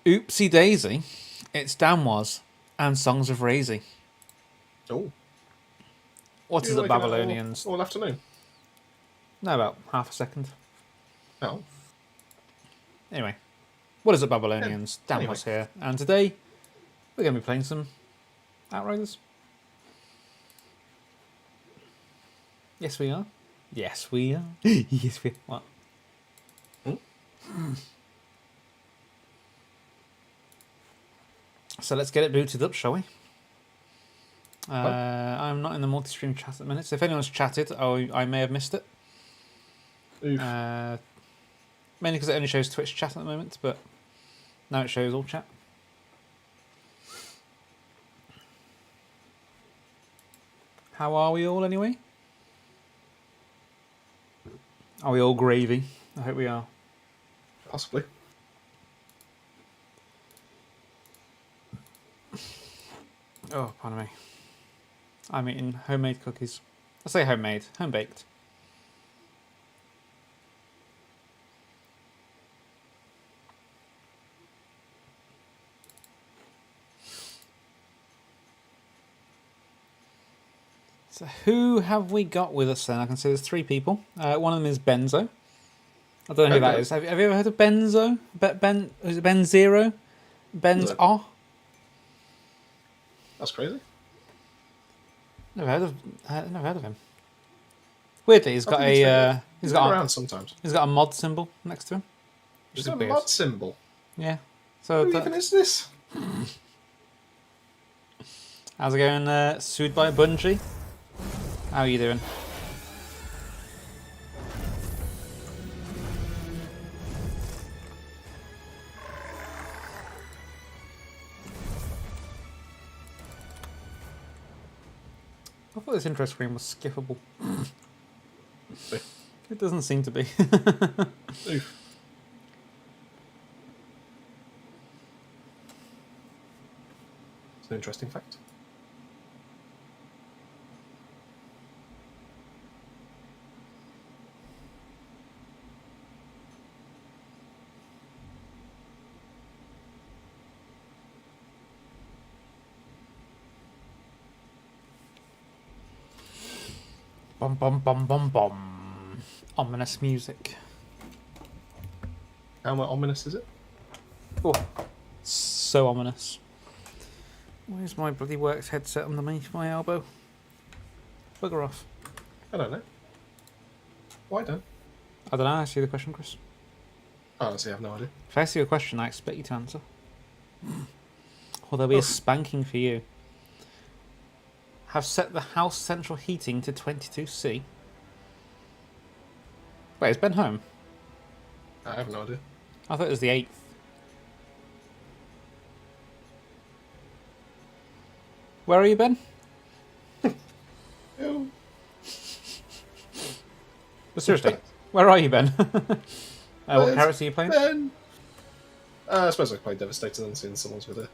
Oopsie daisy. It's Damwaz and Songs of Razy. Oh. What is it, Babylonians? All afternoon. No, about half a second. Oh. Anyway, what is it, Babylonians? Yeah, Damwaz here, and today we're going to be playing some Outriders. Yes, we are. Yes, we are. Yes, we are. What? So let's get it booted up, shall we? I'm not in the multi-stream chat at the minute, so if anyone's chatted, I may have missed it. Mainly because it only shows Twitch chat at the moment, but now it shows all chat. How are we all anyway? Are we all gravy? I hope we are. Possibly. Oh, pardon me. I'm eating homemade cookies. I say homemade, home baked. So who have we got with us then? I can see there's 3 people. One of them is Benzo. I don't know who that is. Have you ever heard of Benzo? Is it Ben Zero? Ben's No. That's crazy. Never heard of him. Weirdly, he's got a he's got around sometimes. He's got a mod symbol next to him. Is that a mod symbol? Yeah. So who even is this? How's it going, Sued by Bungie? How are you doing? I thought this intro screen was skippable. It doesn't seem to be. Oof. It's an interesting fact. Bum bum bum bum bum. Ominous music. How ominous is it? Oh, so ominous. Where's my bloody works headset underneath my elbow? Bugger off. I don't know. Why don't? I don't know. I see the question, Chris. Honestly, I have no idea. If I see a question, I expect you to answer. Or there'll be a spanking for you. Have set the house central heating to 22°C. Wait, is Ben home? I have no idea. I thought it was the 8th. Where are you, Ben? Ew. But seriously, where are you, Ben? What character are you playing? Ben. I suppose I could play Devastator then, seeing someone's going to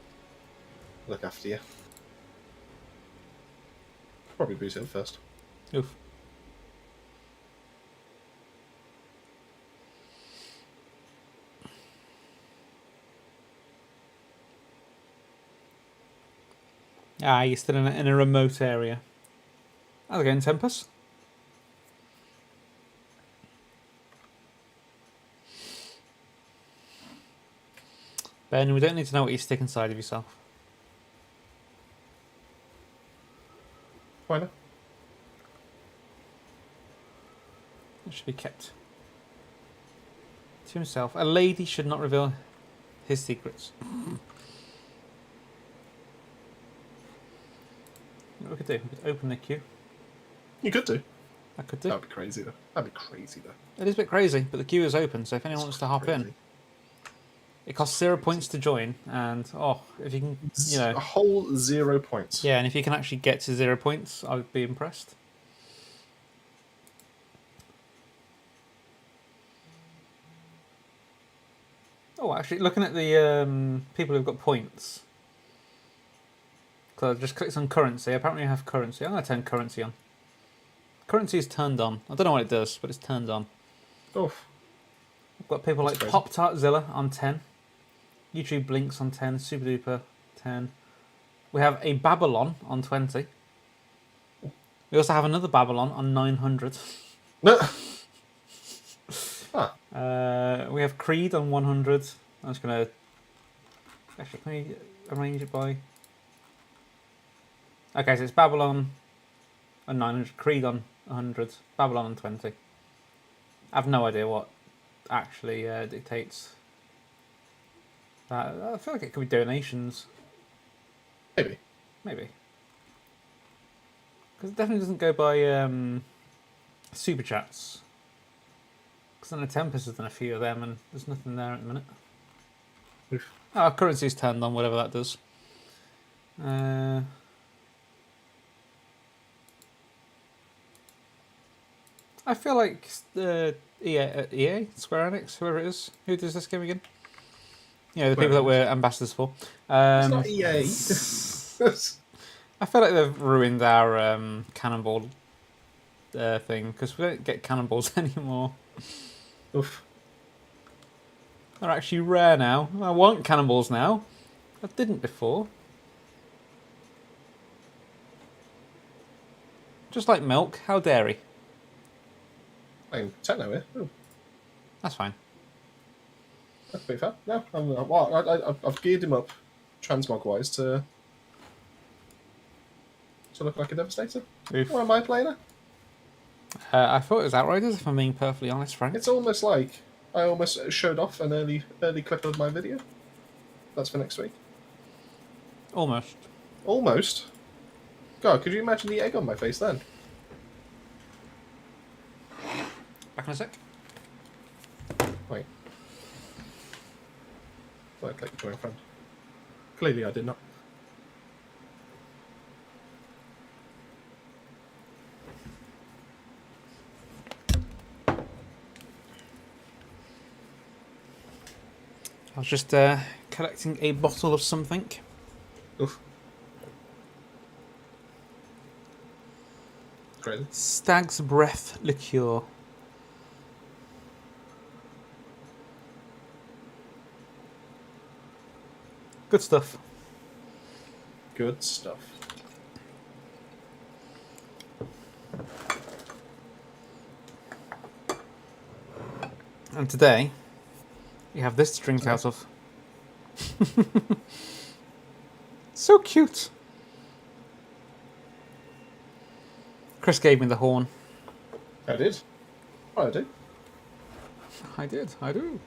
look after you. Probably boot him first. Oof. Ah, you're still in a remote area. How's it going, Tempest? Ben, we don't need to know what you stick inside of yourself. Why not? It should be kept to himself. A lady should not reveal his secrets. What we could do? We could open the queue. You could do. I could do. That'd be crazy though. That'd be crazy though. It is a bit crazy, but the queue is open, so if anyone wants to hop in. It costs 0 points to join, and if you can, a whole 0 points. Yeah, and if you can actually get to 0 points, I would be impressed. Oh, actually, looking at the people who've got points, because I just clicked on currency. Apparently, I have currency. I'm going to turn currency on. Currency is turned on. I don't know what it does, but it's turned on. Oof. I've got people like Pop-Tartzilla on 10. YouTube Blinks on 10. Super Duper 10. We have a Babylon on 20. We also have another Babylon on 900. No. Ah, We have Creed on 100. I'm just going to... Actually, can we arrange it by... Okay, so it's Babylon on 900, Creed on 100, Babylon on 20. I have no idea what actually dictates that. I feel like it could be donations. maybe. Maybe. Because it definitely doesn't go by super chats. Because I know Tempest has done a few of them and there's nothing there at the minute. Oof. Oh, currency's turned on, whatever that does. I feel like EA, Square Enix, whoever it is, who does this game again? Yeah, the Square people that Enix. we're ambassadors for. It's not EA. I feel like they've ruined our cannonball thing because we don't get cannonballs anymore. Oof. They're actually rare now. I want cannonballs now. I didn't before. Just like milk, how dairy. I'm techno here. Ooh, That's fine. that's pretty fair. No, I've geared him up, transmog-wise, to look like a Devastator. Oof. What am I playing at? I thought it was Outriders, if I'm being perfectly honest, Frank. It's almost like I almost showed off an early clip of my video. That's for next week. Almost. Almost. God, could you imagine the egg on my face then? Back in a sec. Wait. Thought I clicked join friend. Clearly I did not. I was just collecting a bottle of something. Oof. Crazy. Stag's Breath liqueur. Good stuff. Good stuff. And today, you have this to drink out of. So cute. Chris gave me the horn. I did. Oh, I do. I did. I do.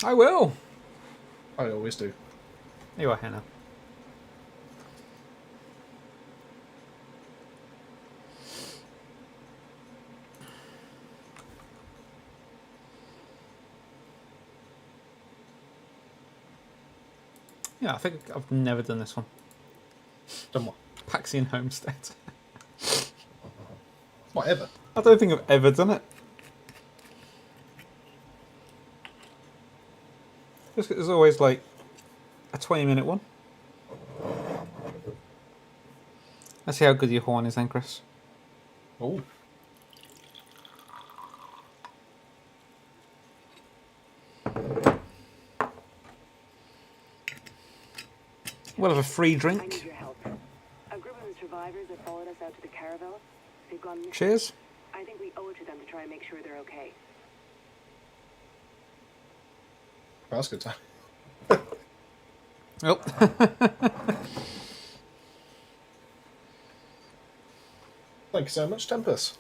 I will. I always do. You are here now. Yeah, I think I've never done this one. Done what? Paxian Homestead. Whatever. I don't think I've ever done it. Just 'cause there's always like a 20-minute one. Let's see how good your horn is then, Chris. Oh. We'll have a free I drink. need your help. A group of the survivors that followed us out to the caravel, they've gone missing. Cheers. I think we owe it to them to try and make sure they're okay. That's a good time. Oh. Thank you so much, Tempest.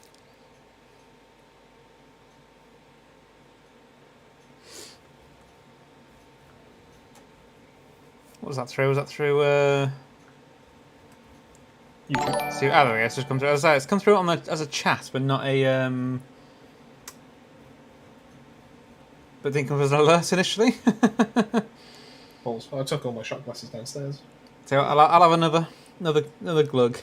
What was that through? Was that through? You See, there we go. It's just come through. As I say, it's come through on the, as a chat, but not a. But didn't come as an alert initially. balls. I took all my shot glasses downstairs. So I'll have another glug.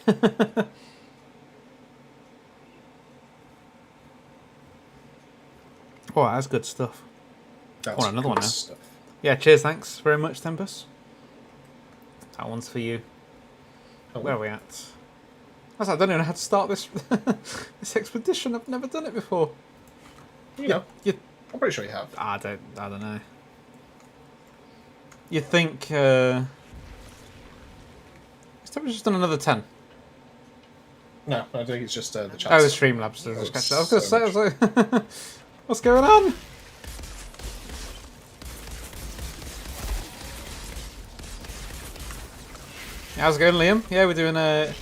Oh, that's good stuff. That's another one good now. stuff. Yeah, cheers. Thanks very much, Tempest. That one's for you. Oh, Where are we at? I don't even know how to start this this expedition. I've never done it before. you know, You, I'm pretty sure you have. I don't know. you'd think it's just done another 10. No, I think it's just the chat. Oh, the Streamlabs does it's catch it. I was going to so say, I was like, what's going on? How's it going, Liam? Yeah, we're doing a.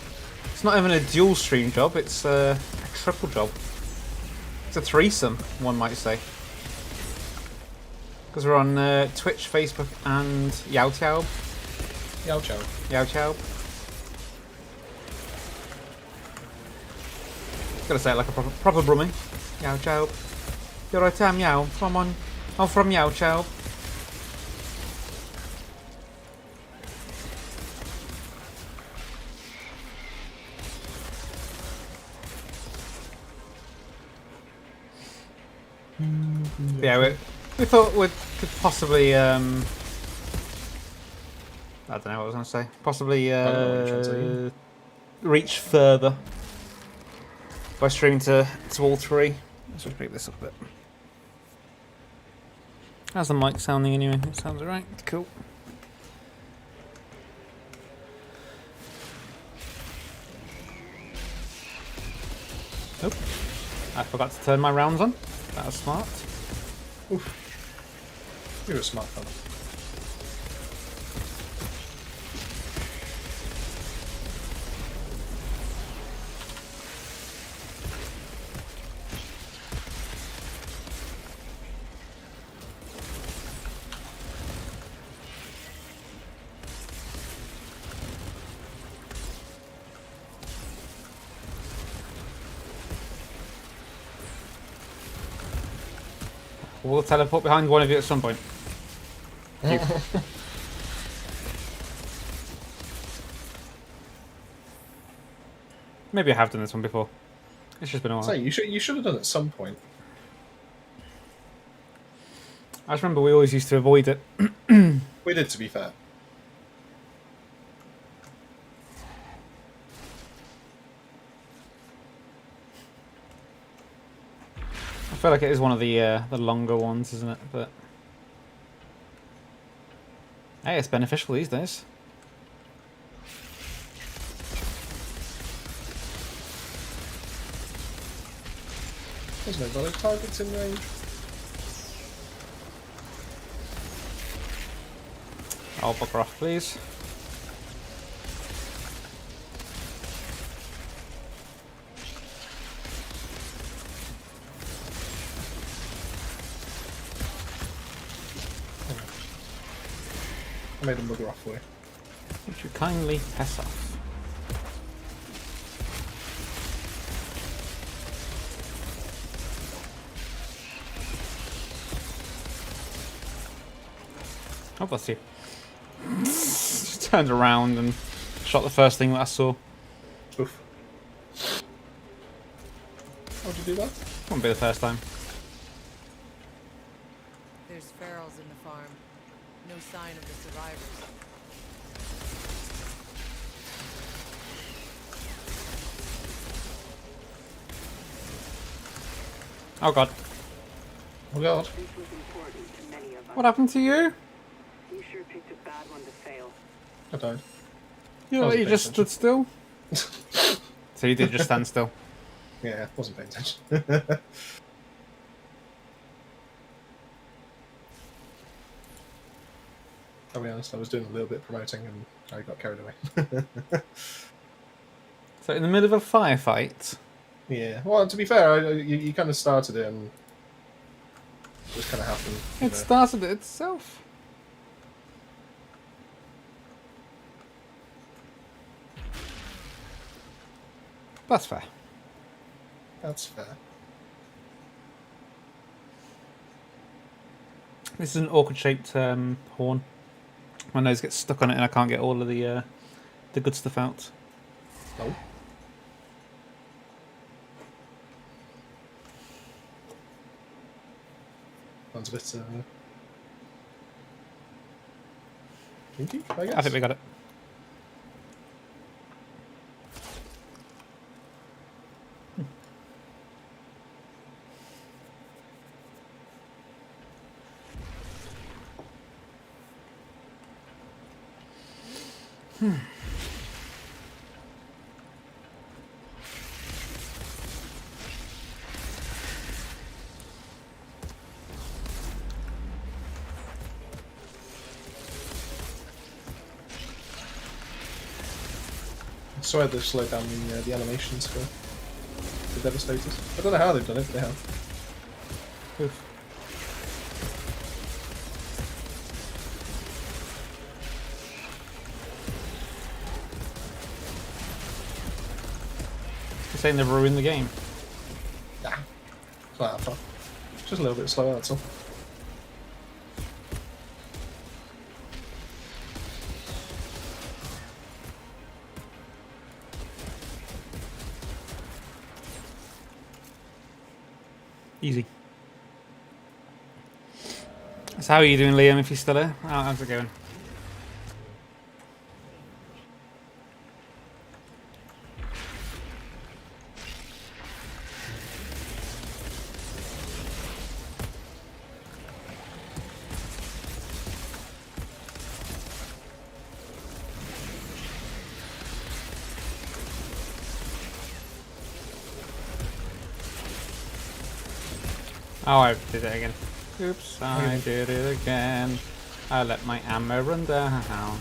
It's not even a dual stream job, it's a triple job. It's a threesome, one might say. Because we're on Twitch, Facebook, and Youtube. Yao Chow. Youtube. Gotta say it like a proper brumming. Youtube. You're right, I'm Yow. I'm from Youtube. Yeah, we thought we could possibly, I don't know what I was going to say. Possibly don't know what you're trying to say. Reach further by streaming to all three. Let's just pick this up a bit. How's the mic sounding anyway? It sounds alright. Cool. Oh, I forgot to turn my rounds on. That was smart. Oof. You're a smart fella. We'll teleport behind one of you at some point. Maybe I have done this one before. It's just been a while. So you should have done it at some point. I just remember we always used to avoid it. We did, to be fair. I feel like it is one of the longer ones, isn't it? But hey, it's beneficial these days. There's no other targets in range. I'll bugger off, please. I made them bugger off for you. Would you kindly pass off? Oh, bless you. Just turned around and shot the first thing that I saw. Oof. How'd you do that? Won't be the first time. There's ferals in the farm. No sign of the survivors. Oh god. Oh god. This was important to many of us. What happened to you? You sure picked a bad one to fail. I died. You, wasn't you paying just stood still? So you did just stand still. Yeah, wasn't paying attention. I'll be honest, I was doing a little bit of promoting and I got carried away. So in the middle of a firefight. Yeah, well, to be fair, you kind of started it and it just kind of happened. It started it itself. That's fair. That's fair. This is an awkward shaped horn. My nose gets stuck on it and I can't get all of the good stuff out. Oh. Sounds a bit kinky, I guess. I think we got it. I swear they've slowed down the animations for the Devastators. I don't know how they've done it, but they have. Oof. You're saying they've ruined the game. Nah, it's not that far. Just a little bit slower, that's all. Easy. So how are you doing, Liam, if you're still here? How's it going? Oh, I did it again. Oops, I did it again. I let my ammo run down.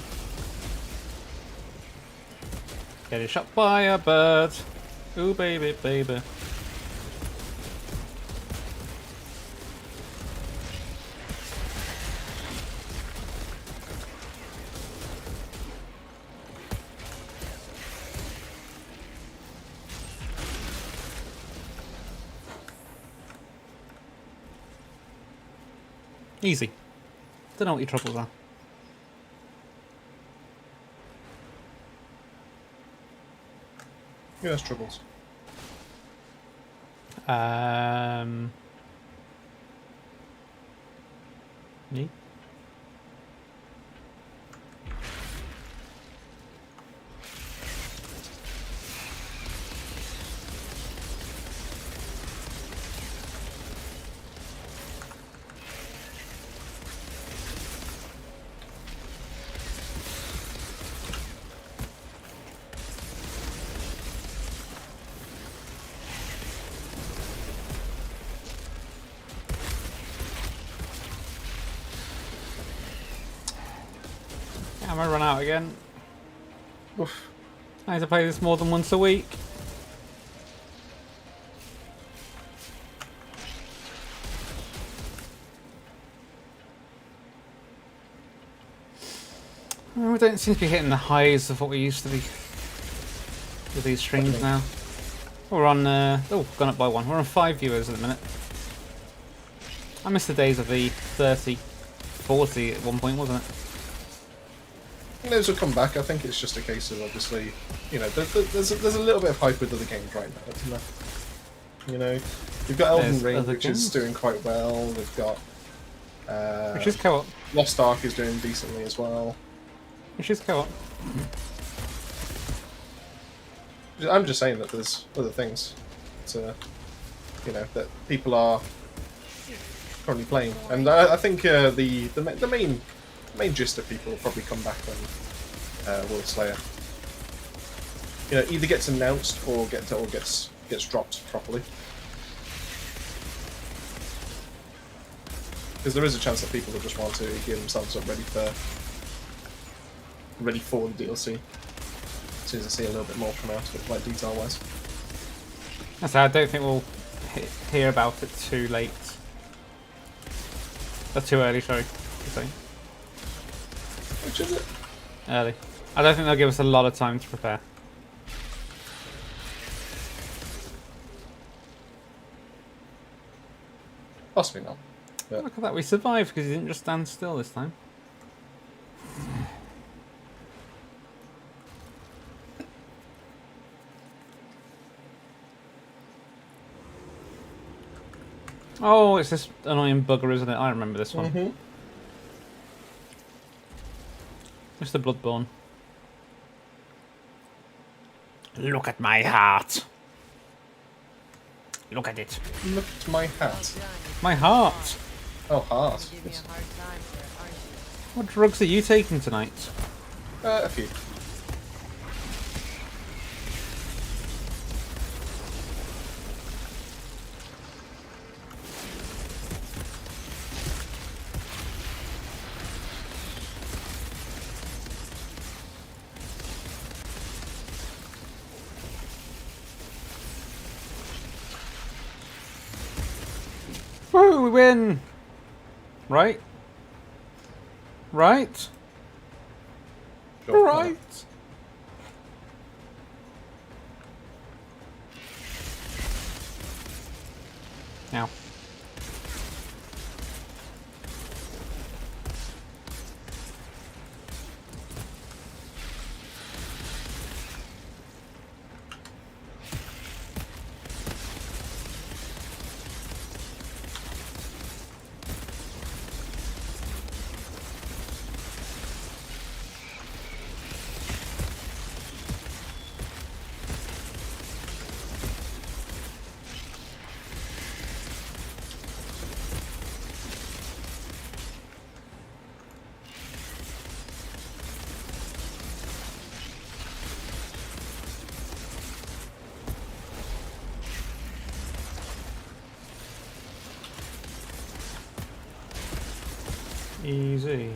Getting shot by a bird. Ooh, baby, baby. Easy. Don't know what your troubles are. Yeah, there's troubles. Me? I'm gonna run out again. Oof. I have to play this more than once a week. Well, we don't seem to be hitting the highs of what we used to be with these streams now. We're on, oh, gone up by one. We're on 5 viewers at the minute. I miss the days of the 30, 40 at one point, wasn't it? Those will come back. I think it's just a case of, obviously, you know, there's a little bit of hype with other games right now, isn't there? You know, we've got Elden There's Ring, other which games. is doing quite well. We've got Which is co-op. Lost Ark is doing decently as well. Which is co-op. I'm just saying that there's other things to, you know, that people are currently playing, and I think the main gist of people will probably come back when World Slayer, you know, either gets announced or gets dropped properly. Because there is a chance that people will just want to gear themselves up ready for the DLC. As soon as I see a little bit more come out of it, like detail wise. That's I don't think we'll hear about it too late. That's too early, sorry. to say. Which is it? Early. I don't think they'll give us a lot of time to prepare. Possibly not. But Look at that, we survived because he didn't just stand still this time. Oh, it's this annoying bugger, isn't it? I remember this one. mm-hmm. Mr. Bloodborne. Look at my heart. Look at it. Look at my Well hat. done. My heart. Oh, heart. Give me Yes. a hard time for it, aren't you? What drugs are you taking tonight? A few. Woo, we win! Right? Right? Sure, why not? Right! Now. Easy.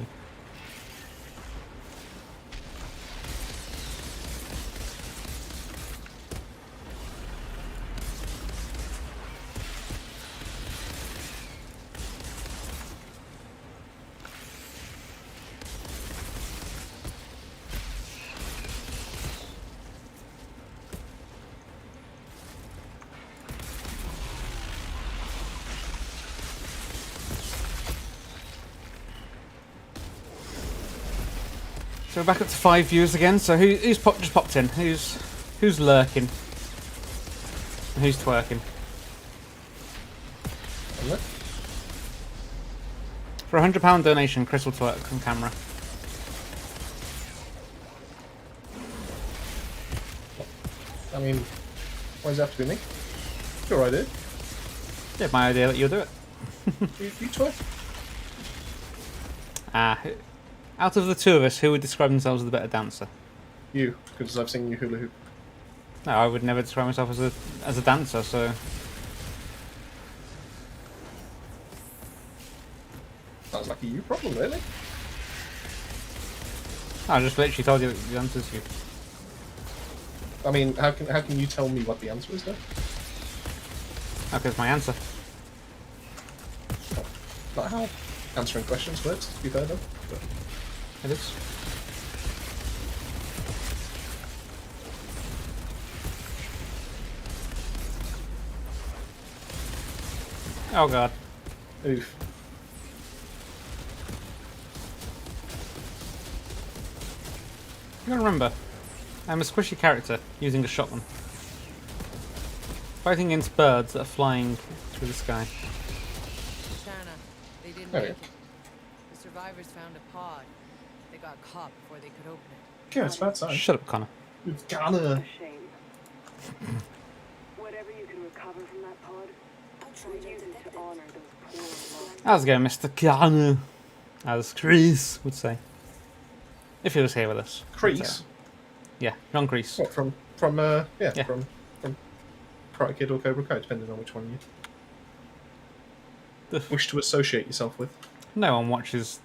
So we're back up to 5 views again. So who's just popped in? Who's lurking? And who's twerking? Isn't it? For a £100 donation, Chris will twerk on camera. I mean, why does it have to be me? Sure, I do. Yeah, my idea that you'll do it. You twerk. Out of the two of us, who would describe themselves as the better dancer? You, because I've seen you hula hoop. No, I would never describe myself as a dancer. So Sounds like a you problem, really. I just literally told you the answer's you. I mean, how can you tell me what the answer is, though? Okay, it's my answer. Not how answering questions works, to be fair, though. But It is. Oh god. oof. You gotta remember, I'm a squishy character using a shotgun. Fighting against birds that are flying through the sky. Shanna, they didn't Okay. make it. The survivors found a pod. They got caught before they could open it. Yeah, it's about time. Shut up, Connor. We've gotta. A shame. Whatever you can recover from that pod, we'll use it to honor those poor lost. How's it going, Mr. Connor? As Chris would say. If he was here with us. Crease. Yeah, John Crease. What from Yeah. from Karate Kid or Cobra Kai, depending on which one you wish to associate yourself with. No one watches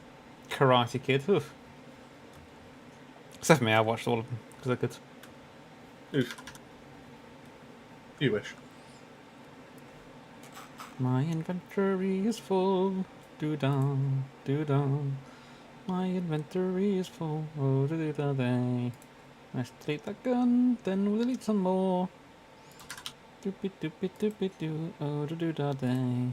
Karate Kid. Oof. Except for me, I watched all of them because they're good. Oof. You wish. My inventory is full. Do-da, do-da. My inventory is full. Oh, do-do-da-day. Let's delete that gun, then we'll delete some more. Doopy-doopy-doopy-doo. Oh, do-do-da-day.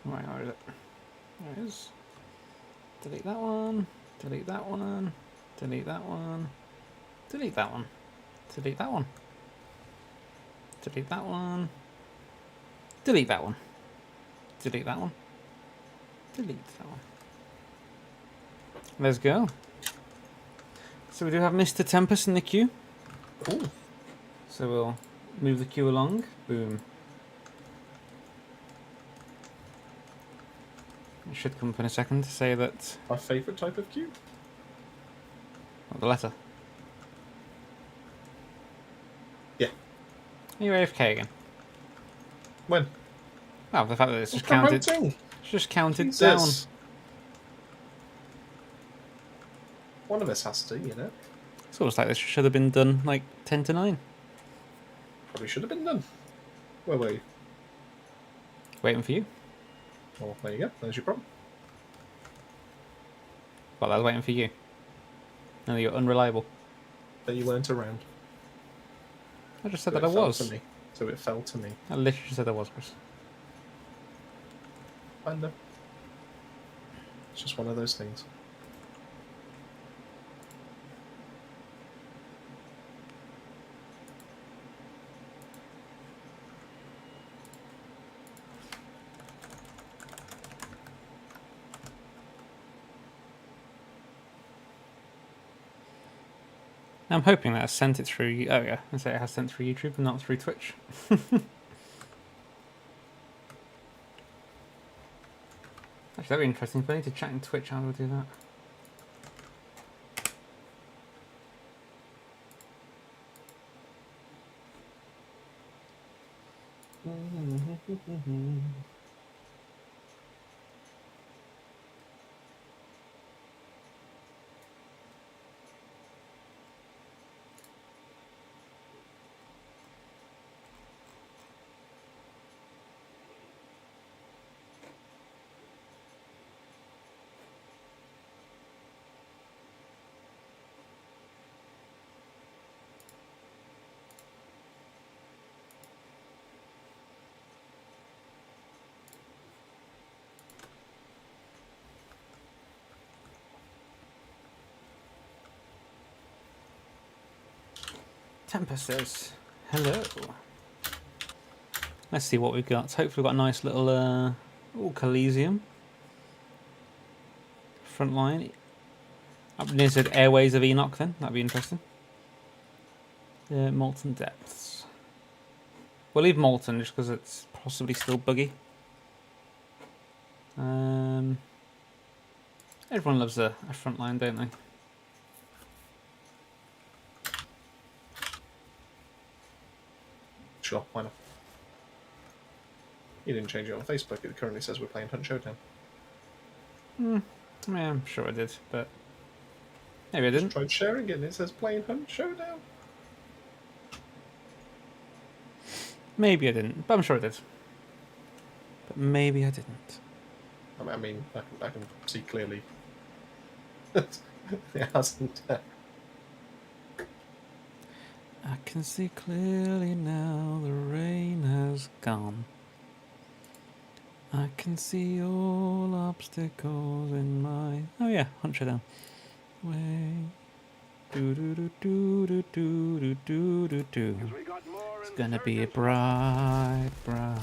Right, where is it? There it is. Delete that one. Delete that one. Delete that one. Delete that one. Delete that one. Delete that one. Delete that one. Delete that one. Delete that one. Let's go. So we do have Mr. Tempest in the queue. Cool. So we'll move the queue along. Boom. It should come up in a second to say that... My favourite type of cube? What, the letter? Yeah. Are you AFK again? When? Oh, the fact that it's just I'm counted... promoting. It's just counted Jesus. One of us has to, you know. It's almost like this should have been done like 10 to 9. Probably should have been done. Where were you? Waiting for you. Well, there you go. There's your problem. Well, I was waiting for you. No, you're unreliable. That you weren't around. I just said So that I it fell was. to me. So it fell to me. I literally said I was, Chris. I know. It's just one of those things. I'm hoping that I sent it through. Oh yeah, I say it has sent through YouTube and not through Twitch. Actually, that'd be interesting. If I need to chat in Twitch, how do I do that? Tempest says, hello. Let's see what we've got. Hopefully we've got a nice little Coliseum. Front line. Up near said Airways of Enoch then. That'd be interesting. Molten Depths. We'll leave Molten just because it's possibly still buggy. Everyone loves a front line, don't they? Sure, why not? You didn't change it on Facebook. It currently says we're playing Hunt Showdown. Yeah, I'm sure I did, but maybe I didn't. Just tried sharing it and it says playing Hunt Showdown. Maybe I didn't, but I'm sure I did. But maybe I didn't. I mean, I can see clearly. It hasn't. I can see clearly now the rain has gone. I can see all obstacles in my... Oh yeah, Hunt Showdown. Way. Do do do do do do do do do do. It's gonna be a bright, bright,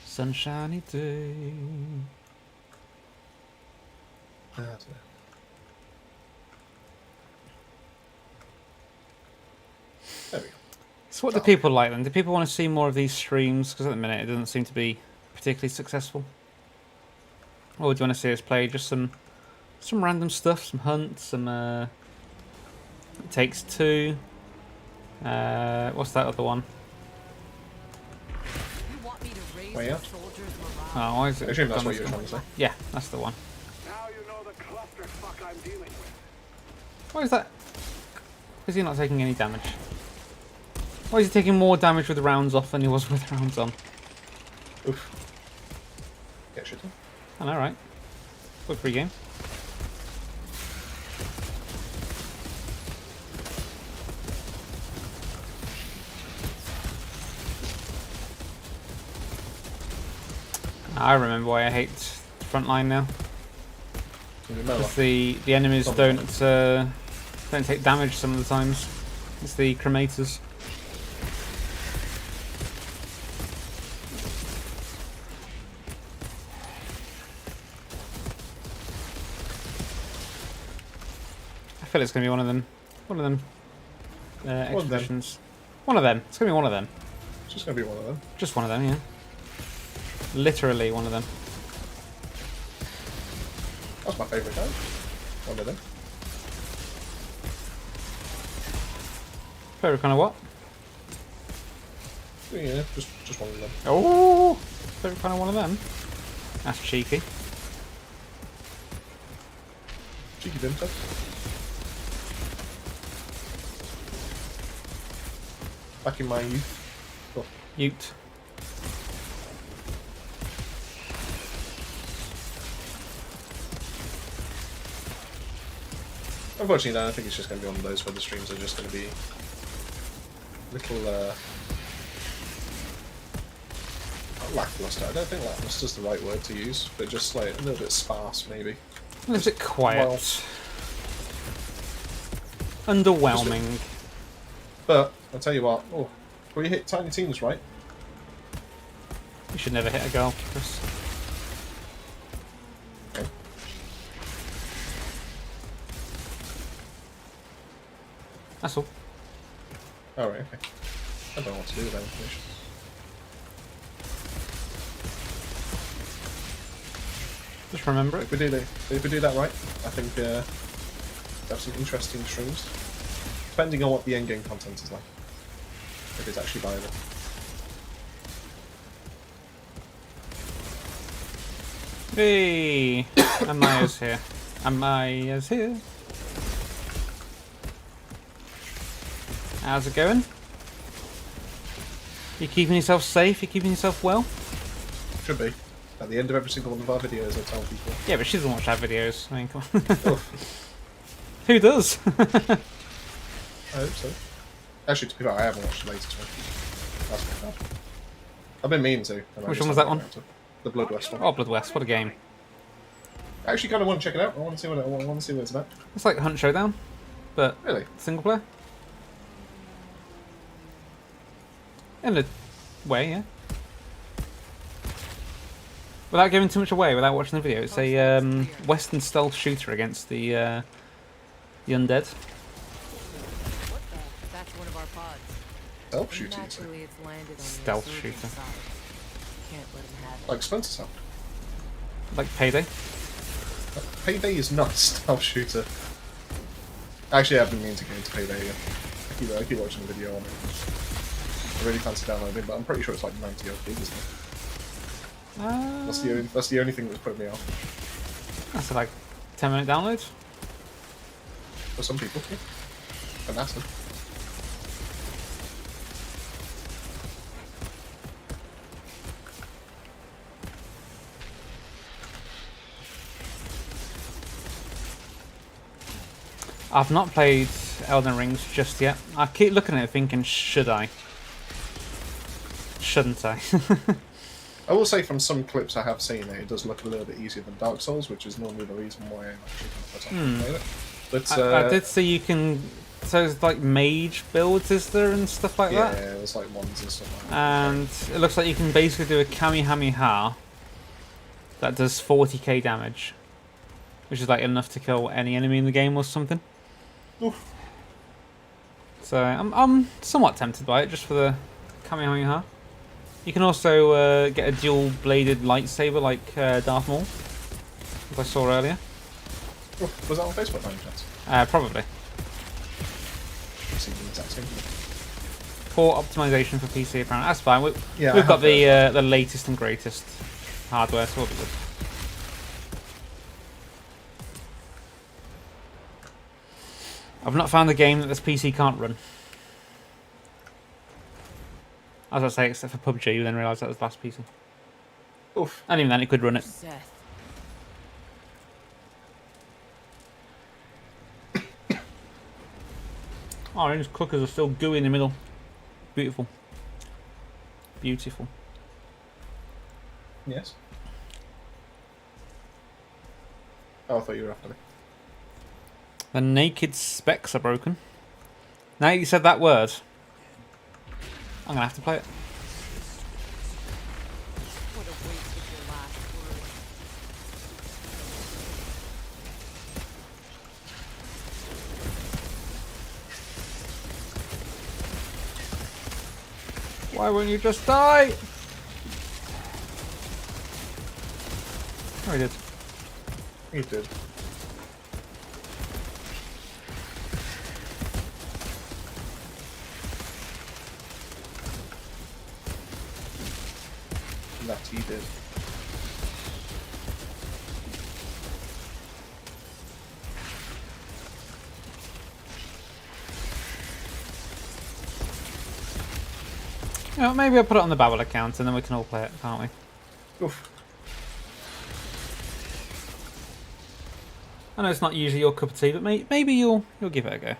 sunshiny day. I don't know. There we go. So what do people like then? Do people want to see more of these streams? Because at the minute it doesn't seem to be particularly successful. Or do you want to see us play just some random stuff, some hunts, some It Takes Two. What's that other one? You want me to raise Way the out. soldiers' morale? Oh, why is I it? assume that's gone what this you were way? trying to say. Yeah, that's the one. Now you know the clusterfuck I'm dealing with. Why is that? Is he not taking any damage? Why is he taking more damage with the rounds off than he was with rounds on? Oof. Get shit done. I know, right? Good free game. I remember why I hate frontline now. Because the enemies don't take damage some of the times. It's the cremators. I feel it's gonna be one of them. Expeditions. One of them. It's gonna be one of them. It's just gonna be one of them. Just one of them, yeah. Literally one of them. That's my favourite guy. One of them. Favorite kind of what? Yeah, just one of them. Oh, favorite kind of one of them. That's cheeky. Cheeky Vinta. Back in my youth. Cool. Ute. Unfortunately, no, I think it's just going to be one of those where the streams are just going to be little not lackluster. I don't think lackluster is the right word to use, but just like a little bit sparse, maybe. A little bit quiet. Underwhelming. But I'll tell you what. Oh, well, you hit Tiny Teams, right? You should never hit a girl, Chris. Okay. That's all. All right. Okay. I don't know what to do with that information. Just remember it. If we do that right, I think we have some interesting streams. Depending on what the end game content is like. If it's actually viable. Hey! Amaya's here. Amaya's here. How's it going? You keeping yourself safe? You keeping yourself well? Should be. At the end of every single one of our videos, I tell people. Yeah, but she doesn't watch our videos. I mean, come on. Oh, Who does? I hope so. Actually, to be fair, I haven't watched the latest one. That's my bad. I've been meaning to. and I Which just one was that haven't one? got to. The Blood West one. Oh, Blood West, what a game. I actually kind of want to check it out. I want to see what it's about. It's like Hunt Showdown, but Really? single player. In a way, yeah. Without giving too much away, without watching the video, it's a Western stealth shooter against the undead. What the? That's one of our pods. Self shooting. Naturally, it's landed on the Stealth insurgent shooter. side. Can't let him have it. Like Splinter Cell. Like Payday. Payday is not a stealth shooter. Actually, I've been meaning to get into Payday again. I keep watching the video on it. I really fancy downloading it, but I'm pretty sure it's like 90 odd gig, isn't it? That's the only thing that's put me off. That's like 10-minute download. For some people, yeah. For NASA. I've not played Elden Rings just yet. I keep looking at it thinking, should I? Shouldn't I? I will say from some clips I have seen it does look a little bit easier than Dark Souls, which is normally the reason why I'm actually going to put on and play it. But I did see you can... So it's like mage builds, is there, and stuff like yeah, that? there's like ones and stuff like that. And it looks like you can basically do a Kamehameha that does 40k damage. Which is like enough to kill any enemy in the game or something. Oof. So I'm somewhat tempted by it, just for the Kamehameha. You can also get a dual-bladed lightsaber like Darth Maul, as I saw earlier. Oof. Was that on Facebook by any chance? Probably. I've seen the exact same thing. Poor optimization for PC apparently. That's fine. Yeah, We've I got have the latest and greatest hardware, so we'll be good. I've not found a game that this PC can't run. I was about to say, except for PUBG, then realised that was the last PC. Oof. And even then, it could run it. Seth. Orange cookers are still gooey in the middle. Beautiful. Beautiful. Yes. Oh, I thought you were after me. The naked specs are broken. Now you said that word, I'm going to have to play it. What a waste of your last word. Why won't you just die? Oh, he did. You did. That he did. Well, maybe I'll put it on the Babel account and then we can all play it, can't we? Oof. I know it's not usually your cup of tea, but maybe you'll give it a go.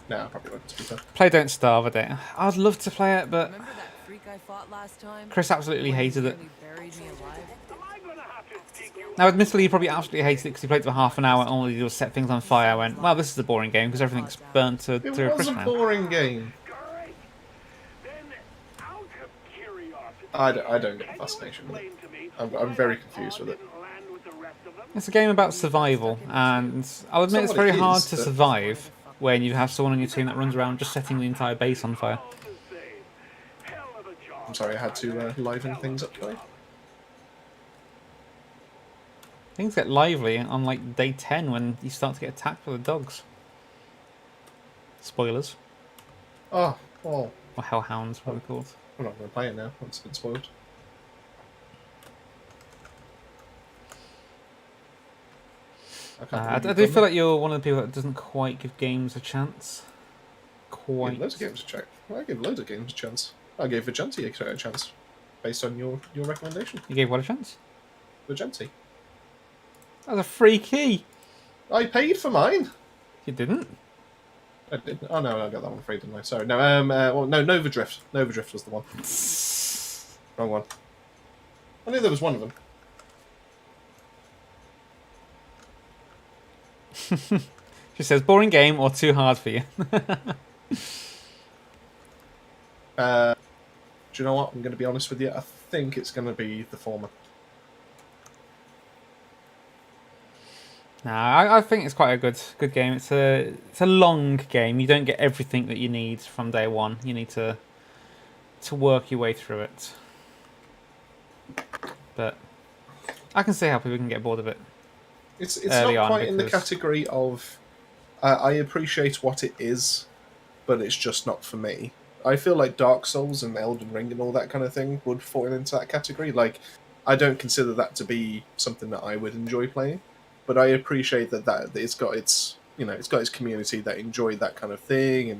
No, I probably won't, to be fair. Play Don't Starve, I don't. I'd love to play it, but Remember that freak I fought last time? Chris absolutely When he hated it. nearly buried me alive? Am I gonna have to dig you Now, admittedly, he probably absolutely hated it because he played for half an hour and all he did was set things on fire. I went, well, this is a boring game because everything's burnt to It a was crisp a now. boring game. great? Then, out of curiosity, I don't get the fascination with it. explain to me I'm why very that confused pod with it. didn't land with the rest of them? It's a game about survival, and I'll admit it's It's not what very it hard is, to but- survive when you have someone on your team that runs around just setting the entire base on fire. All the same, hell of a job. I'm sorry, I had to liven things up today. Things get lively on like day 10 when you start to get attacked by the dogs. Spoilers. Oh, well, Or hellhounds, what they're called. I'm not going to play it now. It's been spoiled. I do feel like you're one of the people that doesn't quite give games a chance. I Quite. give loads of games a check. I give loads of games a chance. I gave Vigenti a chance, based on your recommendation. You gave what a chance? Vigenti. That was a free key. I paid for mine. You didn't? I did. Oh no, I got that one free, didn't I? Sorry. No. Well, no. Nova Drift. Nova Drift was the one. Wrong one. I knew there was one of them. She says, boring game or too hard for you? Do you know what? I'm going to be honest with you. I think it's going to be the former. Nah, I think it's quite a good game. It's a long game. You don't get everything that you need from day one. You need to work your way through it. But I can see how people can get bored of it. It's Early not on quite in the because- category of I appreciate what it is, but it's just not for me. I feel like Dark Souls and Elden Ring and all that kind of thing would fall into that category. Like, I don't consider that to be something that I would enjoy playing, but I appreciate that it's got its community that enjoy that kind of thing, and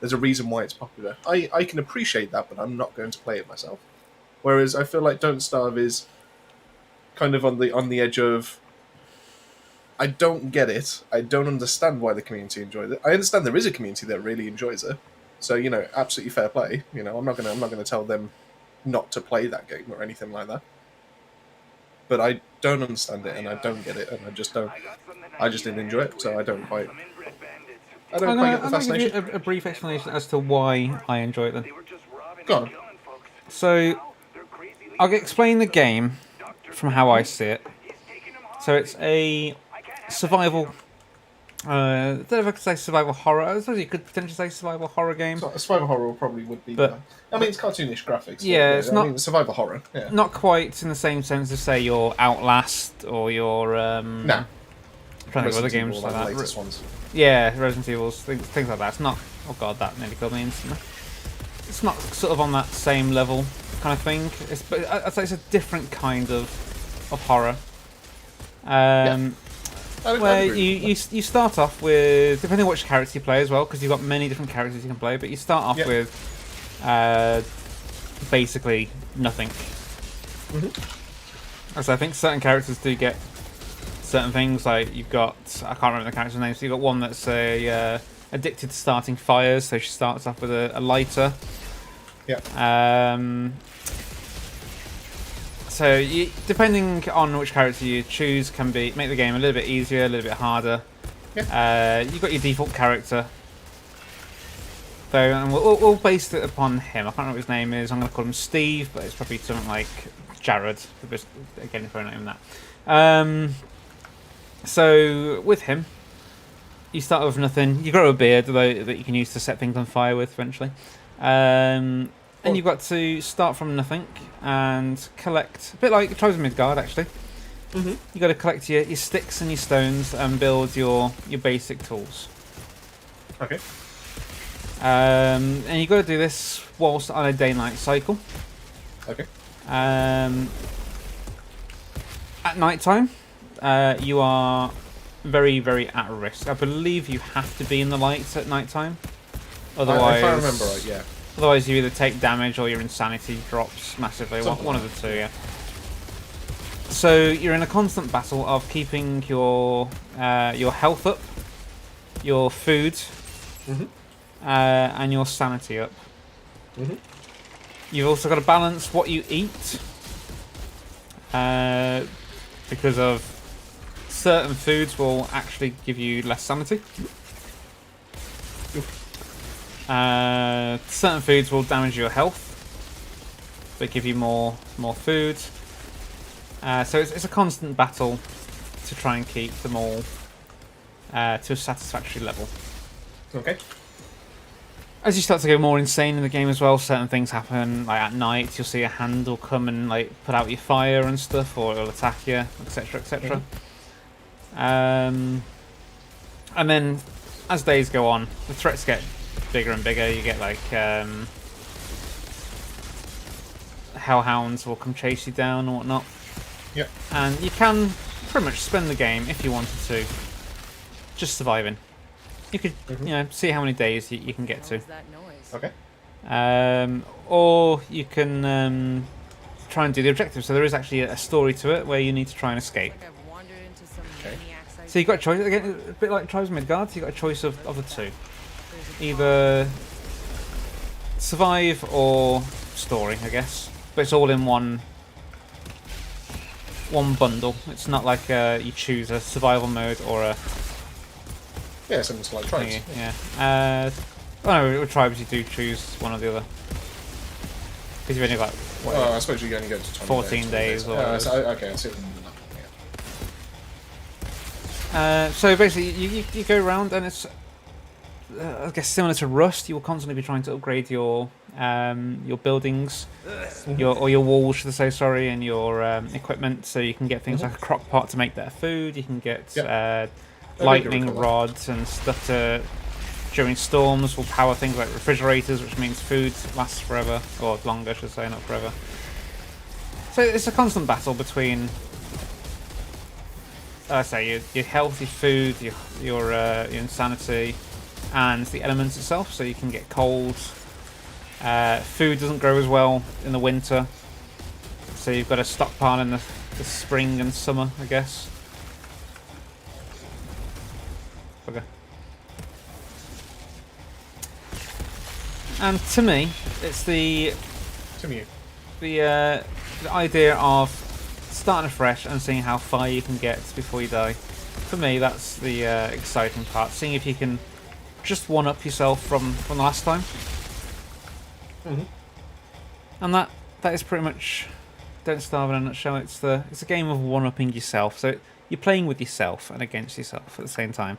there's a reason why it's popular. I can appreciate that, but I'm not going to play it myself. Whereas I feel like Don't Starve is kind of on the edge of, I don't get it. I don't understand why the community enjoys it. I understand there is a community that really enjoys it. So, absolutely fair play. I'm not gonna tell them not to play that game or anything like that. But I don't understand it and I don't get it and I just didn't enjoy it, so I don't quite get the I'm going to give fascination. you a brief explanation as to why I enjoy it then. Go on. So, I'll explain the game from how I see it. So it's a survival... I don't know if I could say survival horror. I suppose you could potentially say survival horror game. So, survival horror probably would be. But- I mean, it's cartoonish graphics. Yeah, it's not- I mean, survival horror. Yeah. Not quite in the same sense as, say, your Outlast or your... No. I'm trying to think of other Resident games Evil, like the that. latest ones. Yeah, Resident Evil, things like that. It's not... Oh god, that nearly killed me instantly. It's not sort of on that same level kind of thing. But I'd say it's a different kind of horror. I'd Where agree with that. you start off with, depending on which character you play as well, because you've got many different characters you can play, but you start off Yep. with basically nothing. So I think certain characters do get certain things, like you've got, I can't remember the character's name, so you've got one that's addicted to starting fires, so she starts off with a lighter. Yeah. So depending on which character you choose, can make the game a little bit easier, a little bit harder. Yeah. You've got your default character, though, and we'll base it upon him. I can't remember what his name is. I'm going to call him Steve, but it's probably something like Jared. Again, if I don't know that. So with him, you start with nothing. You grow a beard, though, that you can use to set things on fire with eventually. And you've got to start from nothing and collect, a bit like Tribes of Midgard, actually. Mhm. You've got to collect your sticks and your stones and build your basic tools. Okay. And you've got to do this whilst on a day-night cycle. Okay. At night time, you are very, very at risk. I believe you have to be in the lights at night time. Otherwise, if I remember right, yeah. Otherwise, you either take damage or your insanity drops massively. One of the two, yeah. So you're in a constant battle of keeping your health up, your food, and your sanity up. You've also got to balance what you eat, because of certain foods will actually give you less sanity. Certain foods will damage your health, but give you more food. So it's a constant battle to try and keep them all to a satisfactory level. Okay. As you start to go more insane in the game as well, certain things happen. Like at night, you'll see a hand will come and like put out your fire and stuff, or it'll attack you, etc., etc. And then as days go on, the threats get bigger and bigger. You get like hellhounds will come chase you down and whatnot. Yep. And you can pretty much spend the game, if you wanted to, just surviving. You could, see how many days you can get to. What was that noise? Okay. Or you can try and do the objective. So there is actually a story to it where you need to try and escape. Like I've wandered into some Okay. maniac's So you've got a choice, again, a bit like Tribes of Midgard, you've got a choice of the two. Either survive or story, I guess. But it's all in one bundle. It's not like you choose a survival mode or a Yeah, similar to like Tribes. thingy. Yeah. No, with Tribes you do choose one or the other. Because you've only got Well, I suppose you only go to 20 14 days or okay, I see what you mean. Yeah. so basically you go around and it's I guess similar to Rust. You will constantly be trying to upgrade your buildings, your walls, should I say, sorry, and your equipment, so you can get things like a crock pot to make better food. You can get lightning rods and stuff to during storms will power things like refrigerators, which means food lasts forever, or longer, I should say, not forever. So it's a constant battle between, I say, your health, your food, your insanity, and the elements itself. So you can get cold. Food doesn't grow as well in the winter, so you've got to stockpile in the spring and summer, I guess. Okay. And to me, it's the idea of starting afresh and seeing how far you can get before you die. For me, that's the exciting part. Seeing if you can just one-up yourself from the last time. And that is pretty much Don't Starve in a nutshell. It's a game of one-upping yourself. So you're playing with yourself and against yourself at the same time.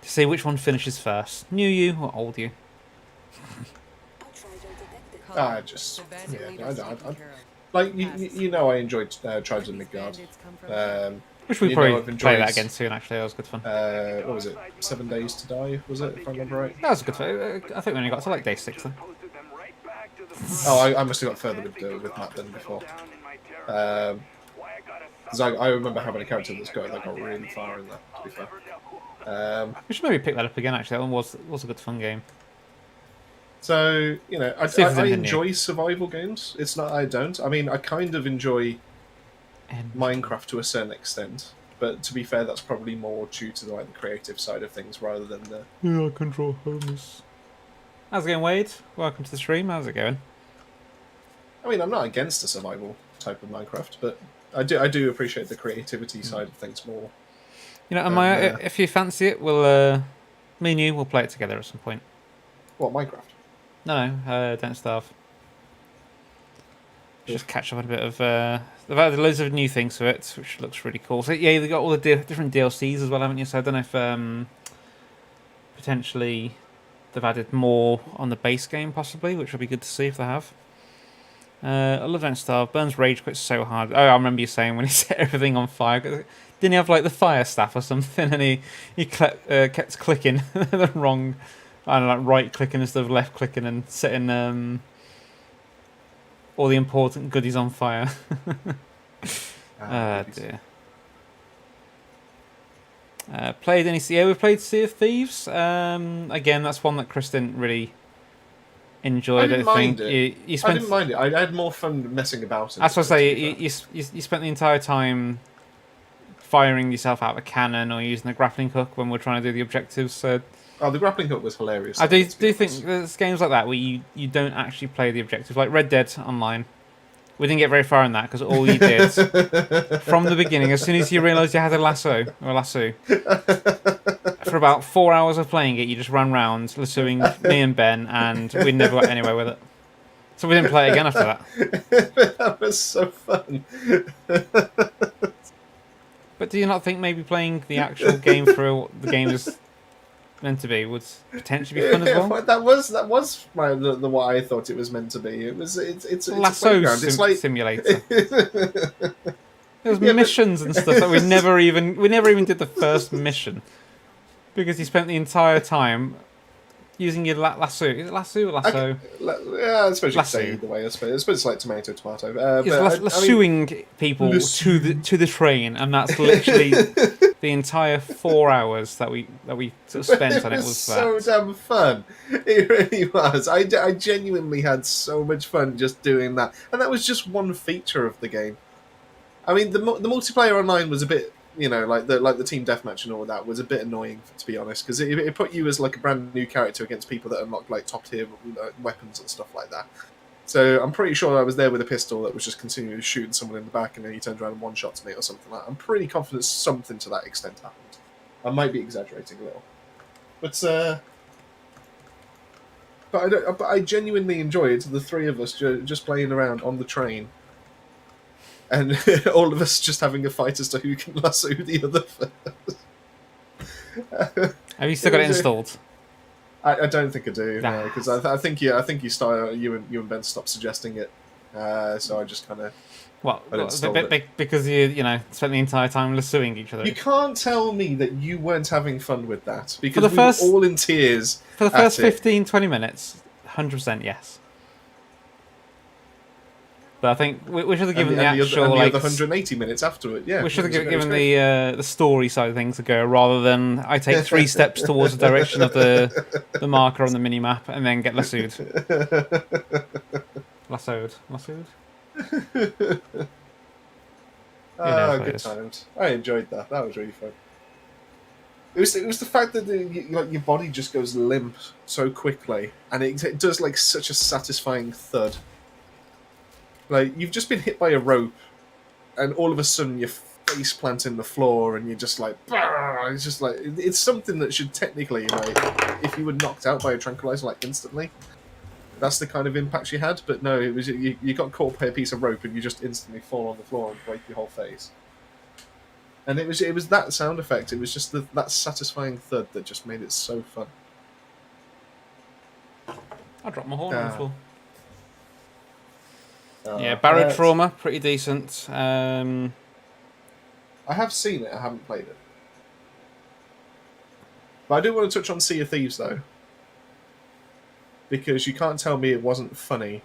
To see which one finishes first. New you or old you. I like I enjoyed Tribes of Midgard. Which we probably play that again soon. Actually, that was good fun. What was it? 7 Days to Die? Was it? If I remember right. That was good fun. I think we only got to like day 6 then. Oh, I must have got further with Matt than before. Because I remember having a character that got really far in that. To be fair. We should maybe pick that up again. Actually, that one was a good fun game. So I anything enjoy survival games. It's not I don't. I mean, I kind of enjoy Minecraft to a certain extent, but to be fair, that's probably more due to the creative side of things rather than the. Yeah, I control homes. How's it going, Wade? Welcome to the stream. How's it going? I mean, I'm not against the survival type of Minecraft, but I do appreciate the creativity side of things more. If you fancy it, we'll me and you will play it together at some point. What, Minecraft? No, Don't Starve. Just catch up on a bit of. They've added loads of new things to it, which looks really cool. So yeah, they've got all the different DLCs as well, haven't you? So I don't know if potentially they've added more on the base game, possibly, which would be good to see if they have. I love Don't Starve. Burns rage quit so hard. Oh, I remember you saying when he set everything on fire. Didn't he have like the fire staff or something? And he kept clicking the wrong. I don't know, like right clicking instead of left clicking and setting all the important goodies on fire. Dear. Played any? Yeah, we played Sea of Thieves. Again, that's one that Chris didn't really enjoy. I didn't mind think it. you spent. I didn't mind it. I had more fun messing about. That's what I say. You spent the entire time firing yourself out of a cannon or using the grappling hook when we're trying to do the objectives. So Oh, the grappling hook was hilarious. I do to be think honest. there's games like that where you don't actually play the objectives, like Red Dead Online. We didn't get very far in that because all you did from the beginning, as soon as you realised you had a lasso, for about 4 hours of playing it, you just ran round lassoing me and Ben, and we never got anywhere with it. So we didn't play it again after that. That was so fun. But do you not think maybe playing the actual game through what the game is meant to be would potentially be fun as well? That was the what I thought it was meant to be. It's a Lasso playground. It's like simulator. There was missions and stuff that we never even did the first mission because you spent the entire time using your lasso. Is it lasso or lasso? Yeah, I suppose you could say Lasso. either way. I suppose it's like tomato. Yes, lassoing people to the train, and that's literally the entire 4 hours that we sort of spent on it. Was so that. damn fun. It really was. I genuinely had so much fun just doing that, and that was just one feature of the game. I mean, the multiplayer online was a bit, like the team deathmatch and all that was a bit annoying, to be honest, because it put you as like a brand new character against people that unlocked like top tier weapons and stuff like that. So I'm pretty sure I was there with a pistol that was just continually shooting someone in the back, and then he turned around and one-shots me or something like that. I'm pretty confident something to that extent happened. I might be exaggerating a little, but I genuinely enjoyed the three of us just playing around on the train. And all of us just having a fight as to who can lasso the other first. Have you still got it installed? I don't think I do, Nah. because I think you and Ben stopped suggesting it, so I just kind of. Well, installed it. because you spent the entire time lassoing each other. You can't tell me that you weren't having fun with that, because the we first- were all in tears. For the first at it. 15-20 minutes, 100% yes. But I think we should have given the actual and the like other 180 minutes after it. Yeah, we should have it was given great. the story side of things a go rather than I take 3 steps towards the direction of the marker on the mini map and then get lassoed. Lassoed. Ah, good times. I enjoyed that. That was really fun. It was the fact that your body just goes limp so quickly, and it does like such a satisfying thud. Like you've just been hit by a rope, and all of a sudden your face plants in the floor, and you're just like, "Bah!" It's just like it's something that should technically, like, if you were knocked out by a tranquilizer like instantly, that's the kind of impact you had. But no, it was you got caught by a piece of rope, and you just instantly fall on the floor and break your whole face. And it was that sound effect. It was just that satisfying thud that just made it so fun. I dropped my horn on the floor. Yeah, Barrow Barrow Trauma, pretty decent. I have seen it. I haven't played it. But I do want to touch on Sea of Thieves though, because you can't tell me it wasn't funny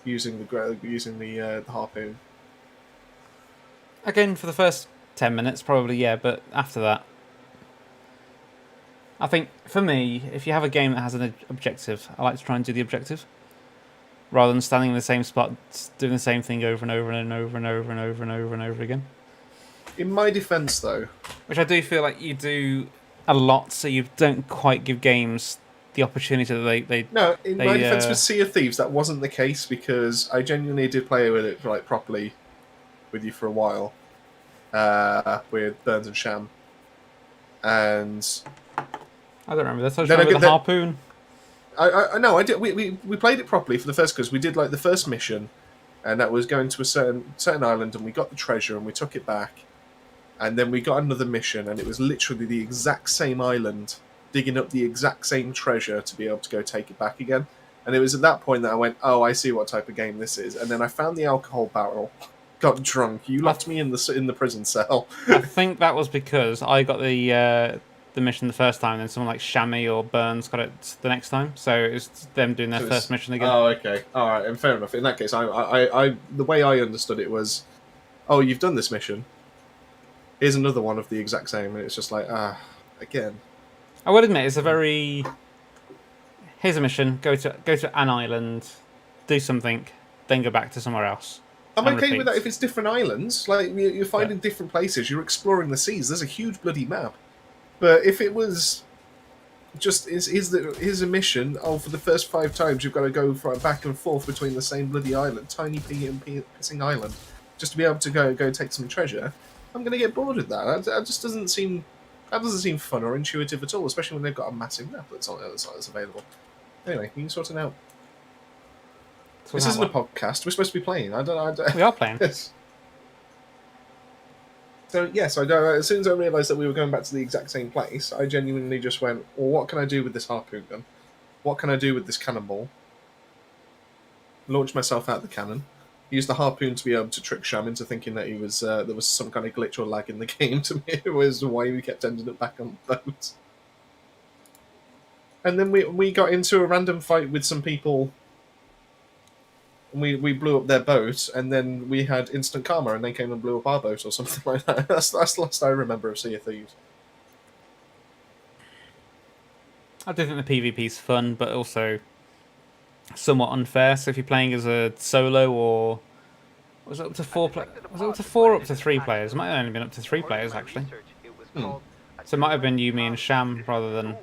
using the harpoon. Again, for the first 10 minutes, probably, yeah, but after that... I think, for me, if you have a game that has an objective, I like to try and do the objective. Rather than standing in the same spot, doing the same thing over and over and over and over and over and over and over again. In my defence, though... Which I do feel like you do a lot, so you don't quite give games the opportunity that they No, in my defence with Sea of Thieves, that wasn't the case, because I genuinely did play with it like properly with you for a while, with Burns and Sham, and I don't remember this. I just remember the harpoon. I know I did. We played it properly for the first, because we did like the first mission, and that was going to a certain island, and we got the treasure and we took it back, and then we got another mission, and it was literally the exact same island, digging up the exact same treasure to be able to go take it back again. And it was at that point that I went, oh, I see what type of game this is. And then I found the alcohol barrel, got drunk. You left me in the prison cell. I think that was because I got the mission the first time, and then someone like Shammy or Burns got it the next time. So it was them doing their first mission again. Oh, okay, all right, and fair enough. In that case, I the way I understood it was, oh, you've done this mission. here's another one of the exact same, and it's just like, again. I would admit it's a very. Here's a mission. Go to an island, do something, then go back to somewhere else. I'm and okay with that repeat. if it's different islands. Like, you're finding different places, you're exploring the seas. There's a huge bloody map. But if it was just here's a mission. Oh, for the first 5 times you've got to go back and forth between the same bloody island, tiny pissing island, just to be able to go take some treasure. I'm gonna get bored of that. That just doesn't seem fun or intuitive at all, especially when they've got a massive map that's on the other side that's available. Anyway, you can sort it out. So This now isn't a what? podcast. We're supposed to be playing. I don't. We are playing. So yes, as soon as I realised that we were going back to the exact same place, I genuinely just went, well, what can I do with this harpoon gun? What can I do with this cannonball? Launched myself out the cannon. Used the harpoon to be able to trick Sham into thinking that he was there was some kind of glitch or lag in the game to me. It was why we kept ending up back on the boat. And then we got into a random fight with some people. And we blew up their boat, and then we had instant karma, and they came and blew up our boat or something like that. That's the last I remember of Sea of Thieves. I do think the PvP's fun, but also somewhat unfair. So if you're playing as a solo, or was it up to 4 players? Was it up to 4 or up to 3 players? It might have only been up to 3 players actually. So it might have been you, me, and Sham rather than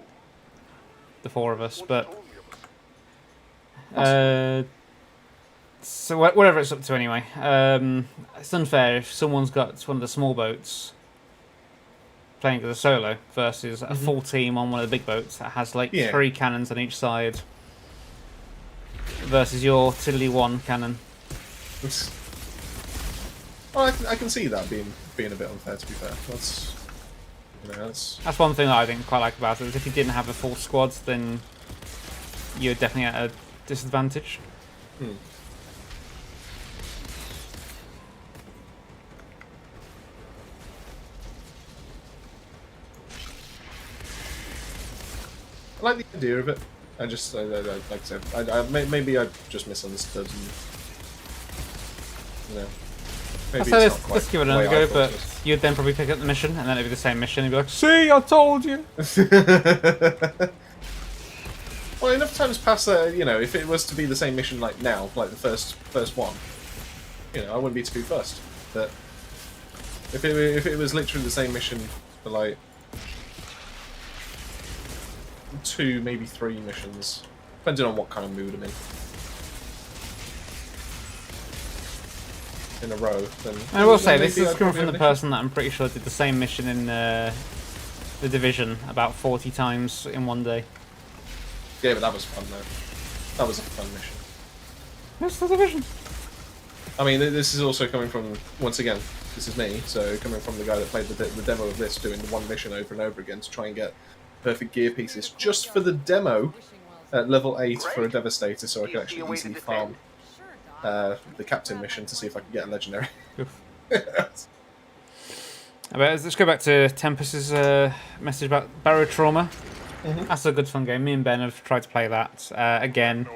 the 4 of us. But so whatever it's up to anyway. It's unfair if someone's got one of the small boats playing as a solo versus a full team on one of the big boats that has like 3 cannons on each side versus your tiddly 1 cannon. Well, I can see that being a bit unfair. To be fair, that's one thing that I didn't quite like about it. Is if you didn't have a full squad, then you're definitely at a disadvantage. I like the idea of it. I just, like I said, maybe I just misunderstood. And, maybe So it's not quite let's give it the way another I go, thought but you'd then probably pick up the mission, and then it'd be the same mission, and you'd be like, "See, I told you." Well, enough times past that, if it was to be the same mission like now, like the first one, I wouldn't be too fussed. But if it was literally the same mission for like 2, maybe 3 missions, depending on what kind of mood I'm in a row, then... And I will say, maybe this is I'd coming probably from the have person that I'm pretty sure did the same mission in the Division about 40 times in one day. Yeah, but that was fun though. That was a fun mission. It's the Division. I mean, this is also coming from, once again, this is me, so coming from the guy that played the demo of this, doing the one mission over and over again to try and get perfect gear pieces just for the demo at level 8 for a Devastator, so I could actually easily farm the captain mission to see if I can get a legendary. Let's go back to Tempest's message about barotrauma. That's a good fun game. Me and Ben have tried to play that again.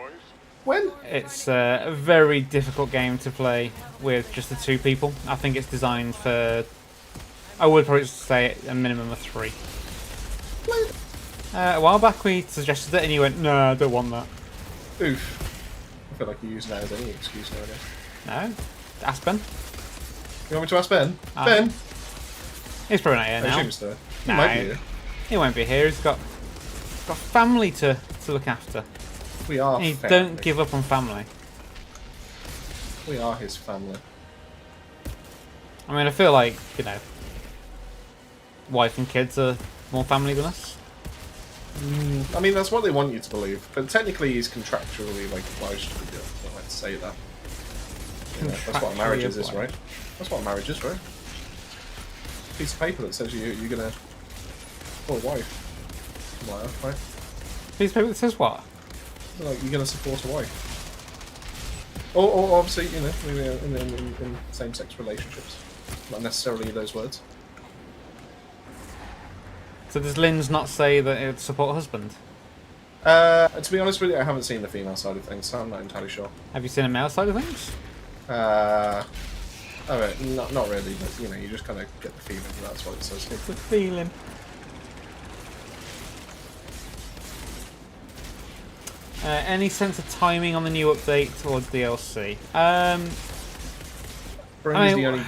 When? It's a very difficult game to play with just the 2 people. I think it's designed for, I would probably say, a minimum of 3. A while back we suggested it and you went, "No, I don't want that." Oof. I feel like you use that as any excuse nowadays. No, ask Ben. You want me to ask Ben? Ah. Ben? He's probably not here I now. assume so. He No. might be here. He won't be here. He's got family to look after. We are And you family. don't give up on family. We are his family. I mean, I feel like, wife and kids are more family than us. I mean, that's what they want you to believe, but technically he's contractually obliged to do it. I don't like to say that. That's what a marriage is, right? That's what a marriage is, right? Piece of paper that says you're gonna... Oh, a wife. Something like that, right? Piece of paper that says what? Like, you're gonna support a wife. Or obviously, maybe in same-sex relationships. Not necessarily those words. So does Lynn's not say that it would support a husband? To be honest with you, I haven't seen the female side of things, so I'm not entirely sure. Have you seen a male side of things? Oh, right, not really, but you know, you just kind of get the feeling that's what it says here. The feeling. Any sense of timing on the new update or DLC? Brain I is mean, the only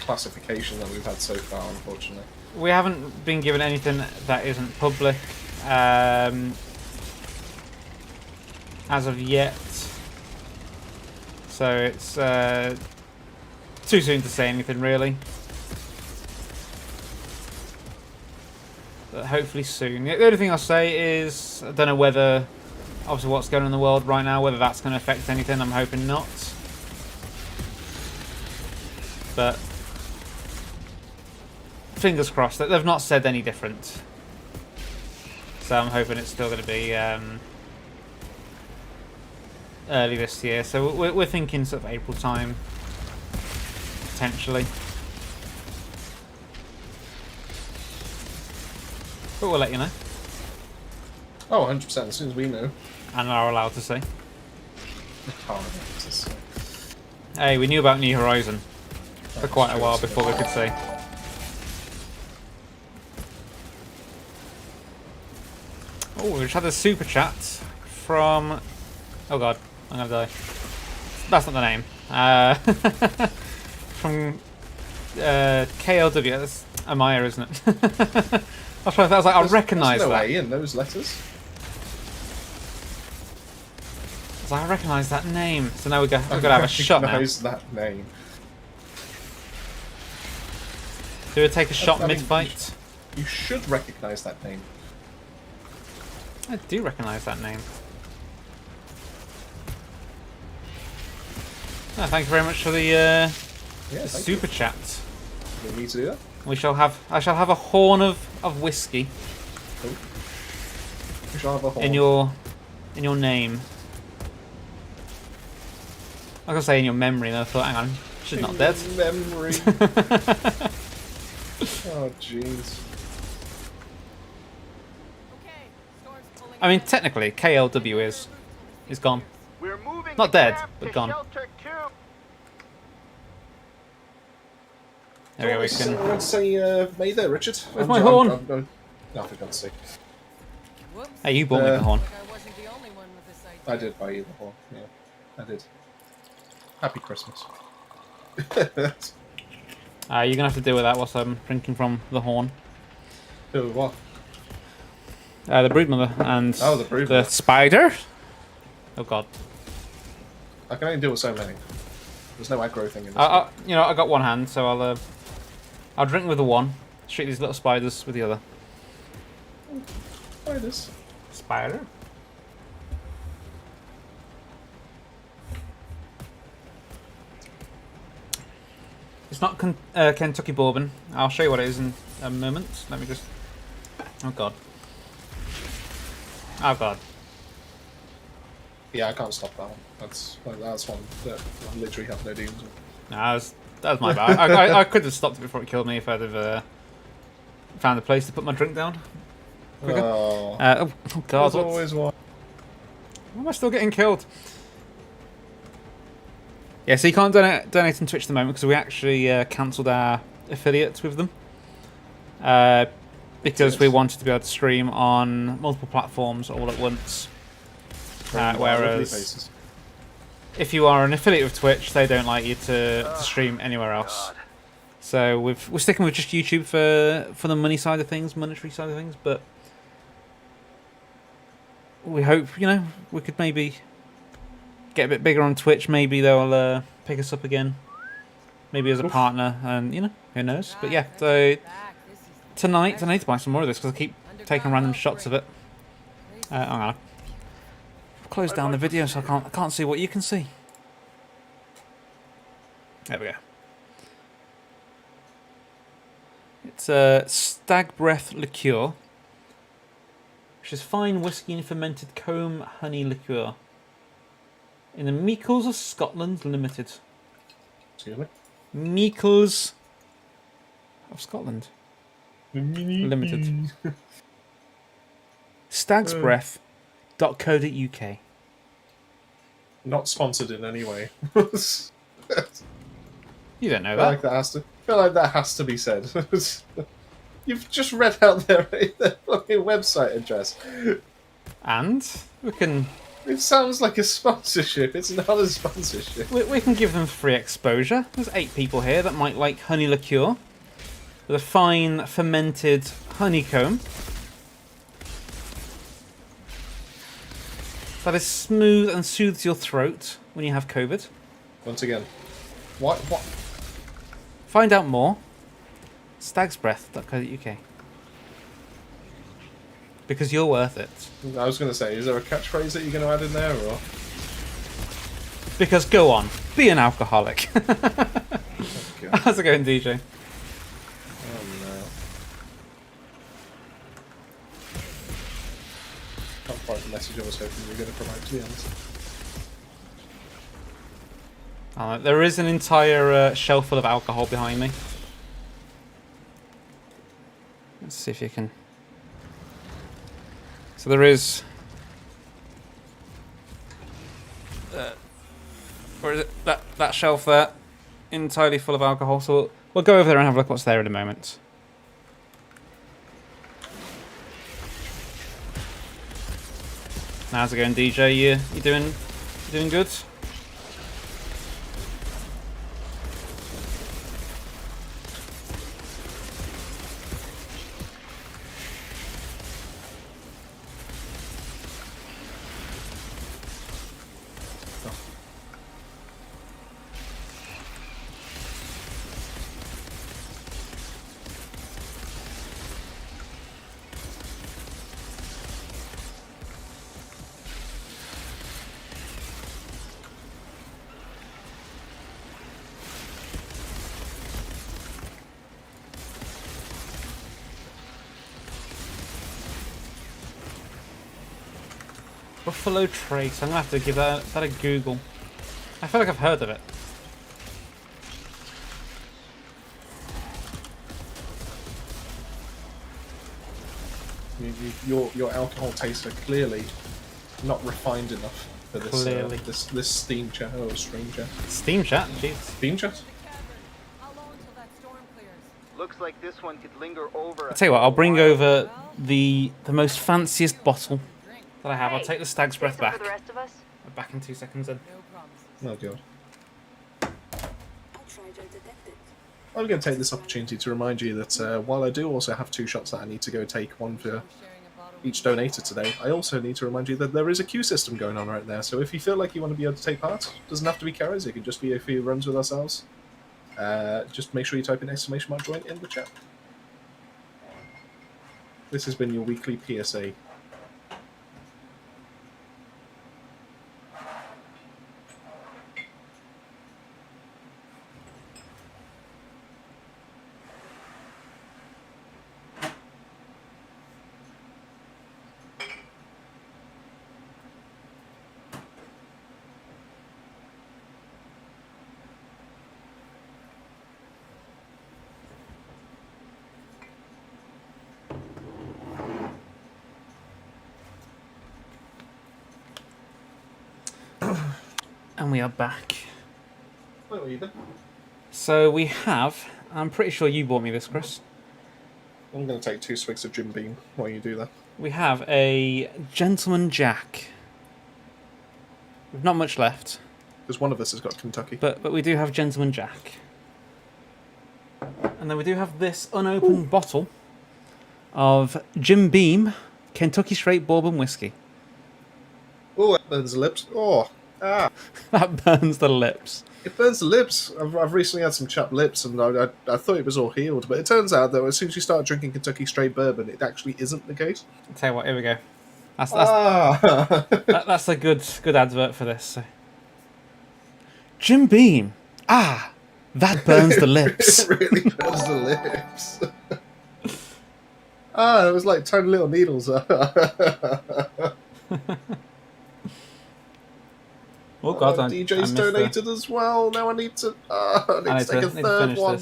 classification that we've had so far, unfortunately. we haven't been given anything that isn't public as of yet, so it's too soon to say anything really. But hopefully soon. The only thing I'll say is I don't know whether, obviously, what's going on in the world right now, whether that's going to affect anything. I'm hoping not. But fingers crossed that they've not said any different. So I'm hoping it's still going to be early this year. So we're thinking sort of April time, potentially. But we'll let you know. Oh, 100%, as soon as we know. And are allowed to say. Oh, it's just, Hey, we knew about New Horizon for quite a while before we could say. Oh, we just had a super chat from... Oh god, I'm gonna die. That's not the name. From KLW. That's Amaya, isn't it? I was like, I recognise there's no that. A in those letters. I was like, I recognise that name. So now we've got to have a shot now. Recognise that name. Do we take a shot I mean, mid-fight? You should recognise that name. I do recognise that name. Oh, thank you very much for the Yeah, thank super chat. you. You need to do that. I shall have a horn of whiskey Cool. We shall have a horn. in your name. I was gonna say in your memory, and I thought, hang on, she's not dead. Memory. Oh, jeez. Okay, storm's pulling I mean, in. technically, KLW is gone. We're moving Not the dead, camp but to gone. Shelter 2. There we go. We Let's can. say, May there, Richard. Where's my horn? No, for God's sake. Whoops. Hey, you bought me the horn. Like I wasn't the only one with this idea. I did buy you the horn. Yeah, I did. Happy Christmas. You're gonna have to deal with that whilst I'm drinking from the horn. Oh, what? The broodmother and Oh, the broodmother. the spider. Oh god. I can only deal with so many. There's no aggro thing in this. You know, I got one hand, so I'll drink with the one. Treat these little spiders with the other. Spiders. Spider. It's not Kentucky bourbon. I'll show you what it is in a moment. Let me just. Oh god. Oh god. Yeah, I can't stop that one. That's one that I literally have no dealings with. Nah, that was my bad. I could have stopped it before it killed me if I'd have found a place to put my drink down. Quicker. Oh, Oh god. there's always one. Why am I still getting killed? Yeah, so you can't donate on Twitch at the moment because we actually cancelled our affiliates with them. Because we wanted to be able to stream on multiple platforms all at once. Whereas if you are an affiliate of Twitch, they don't like you to stream anywhere else. So we're sticking with just YouTube for the money side of things, monetary side of things, but we hope, we could maybe get a bit bigger on Twitch. Maybe they'll pick us up again. Maybe as a partner, and who knows. But yeah, so tonight I need to buy some more of this because I keep taking random shots of it. I'm gonna close down the video so I can't see what you can see. There we go. It's a stag breath liqueur, which is fine whiskey and fermented comb honey liqueur in the Meikles of Scotland Limited. Excuse me? Meikles of Scotland Limited. Stagsbreath.co.uk. Not sponsored in any way. You don't know I that. feel like that has to be said. You've just read out their fucking website address. And we can It sounds like a sponsorship. It's not a sponsorship. we can give them free exposure. There's 8 people here that might like honey liqueur with a fine fermented honeycomb that is smooth and soothes your throat when you have COVID. Once again, what? Find out more. stagsbreath.co.uk. Because you're worth it. I was going to say, is there a catchphrase that you're going to add in there, or? Because go on, be an alcoholic. Okay. How's it going, DJ? Oh no. Can't find the message I was hoping you were going to provide, to be honest. There is an entire shelf full of alcohol behind me. Let's see if you can. So there is. Where is it? That shelf there, entirely full of alcohol. So we'll go over there and have a look what's there in a moment. How's it going, DJ? You doing good? Buffalo Trace. I'm gonna have to give that a Google. I feel like I've heard of it. Your alcohol tastes are clearly not refined enough for this Clearly. this Steam chat or stream chat. Steam chat, jeez. Steam chat? How long until that storm clears? Looks like this one could linger over. I'll tell you what. I'll bring over the most fanciest bottle that I have. I'll take the Stag's Breath For back. the rest of us, Back in 2 seconds. Then. No promises. Oh god. Outriders detected. I'm going to take this opportunity to remind you that while I do also have 2 shots that I need to go take, one for Sharing a bottle each donator today, I also need to remind you that there is a queue system going on right there. So if you feel like you want to be able to take part, it doesn't have to be carries, it can just be a few runs with ourselves. Just make sure you type in !join in the chat. This has been your weekly PSA. And we are back. Wait, what are you doing? So we have. I'm pretty sure you bought me this, Chris. I'm going to take 2 swigs of Jim Beam while you do that. We have a Gentleman Jack. We've not much left, Because one of us has got Kentucky. but we do have Gentleman Jack. And then we do have this unopened bottle of Jim Beam Kentucky Straight Bourbon Whiskey. Oh, that burns the lips. Oh, ah. That burns the lips. It burns the lips. I've recently had some chapped lips, and I thought it was all healed, but it turns out that as soon as you start drinking Kentucky Straight Bourbon, it actually isn't the case. I'll tell you what, here we go. That's that's a good advert for this. So. Jim Beam. Ah, that burns the lips. It really burns the lips. It was like tiny little needles. Oh God, I DJ's missed donated as well. Now I need to. I need to take a need to third finish one.